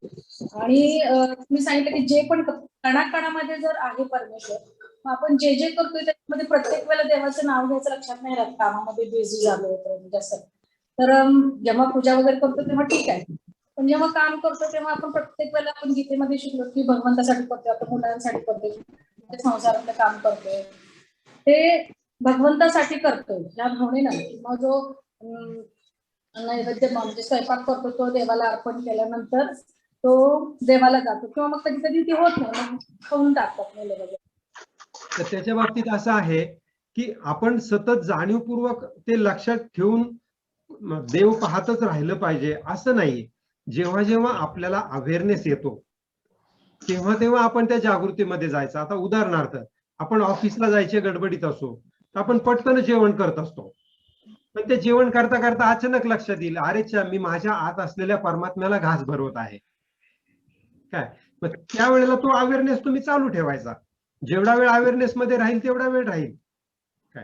आणि तुम्ही सांगितलं की जे पण कणाकणामध्ये जर आहे परमेश्वर, मग आपण जे जे करतोय त्याच्यामध्ये प्रत्येक वेळेला देवाचं नाव घ्यायचं लक्षात नाही राहत, कामामध्ये बिझी झालो जास्त. तर जेव्हा पूजा वगैरे करतो तेव्हा ठीक आहे, पण जेव्हा काम करतो तेव्हा आपण प्रत्येक वेळेला आपण गीतेमध्ये शिकलो की भगवंतासाठी करतोय, आपण मुलांसाठी करतोय, संसारातलं काम करतोय ते भगवंतासाठी करतोय या भावनेनं. मग जो नैवेद्य म्हणजे स्वयंपाक करतो तो देवाला अर्पण केल्यानंतर तो देवाला जातो, किंवा मग कधी कधी ते होत नाही, मग खाऊन टाकतात मुलं वगैरे. तर त्याच्या बाबतीत असं आहे की आपण सतत जाणीवपूर्वक ते लक्षात ठेवून देव पाहतच राहिलं पाहिजे असं नाही. जेव्हा जेव्हा आपल्याला अवेअरनेस येतो तेव्हा तेव्हा आपण त्या जागृतीमध्ये जायचं. आता उदाहरणार्थ आपण ऑफिसला जायचे गडबडीत असो तर आपण पटकन जेवण करत असतो, पण ते जेवण करता करता अचानक लक्षात येईल, अरे मी माझ्या आत असलेल्या परमात्म्याला घास भरवत आहे काय. मग त्यावेळेला तो अवेअरनेस तुम्ही चालू ठेवायचा. जेवढा वेळ अवेअरनेस मध्ये राहील तेवढा वेळ राहील काय.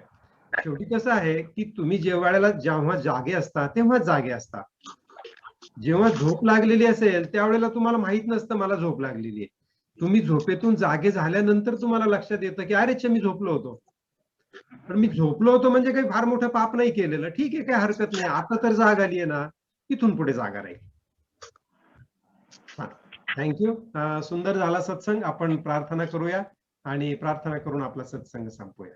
शेवटी कसं आहे की तुम्ही जेव्हा जागे असता तेव्हा जागे असता. जेव्हा झोप लागलेली असेल त्यावेळेला तुम्हाला माहित नसतं मला झोप लागलेली आहे. तुम्ही झोपेतून जागे झाल्यानंतर तुम्हाला लक्षात येतं की अरे मी झोपलो होतो. पण मी झोपलो होतो म्हणजे काही फार मोठं पाप नाही केलेलं, ठीक आहे, काही हरकत नाही, आता तर जाग आली आहे ना, इथून पुढे जागा राहील. थँक्यू. सुंदर झाला सत्संग. आपण प्रार्थना करूया आणि प्रार्थना करून आपला सत्संग संपवूया.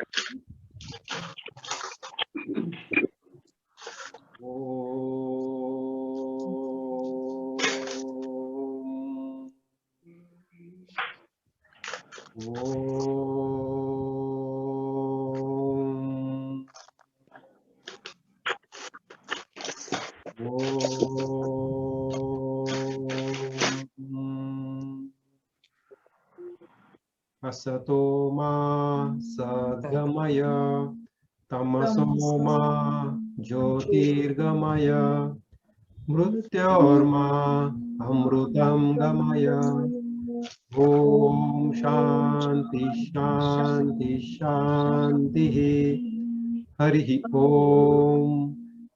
असतो मा सद्गमय तमसो मा ज्योतिर्गमय मृत्योर्मा अमृतं गमय. ओम शांति शांति शांति. हरि ओम.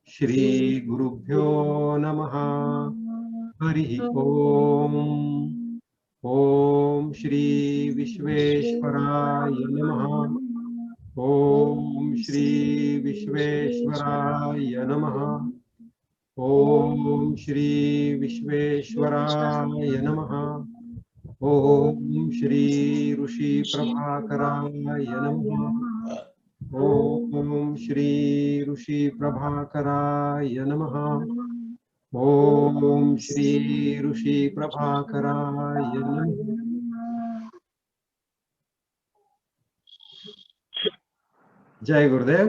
श्री गुरुभ्यो नमः. हरि ओम. ओम श्री विश्वेश्वराय नमः. ओम श्री विश्वेश्वराय नमः. ओम श्री विश्वेश्वराय नमः. ओम श्री ऋषि प्रभाकराय नमः. ओम श्री ऋषि प्रभाकराय नमः. ओम श्री ऋषि प्रभाकराय नमः. जय गुरुदेव.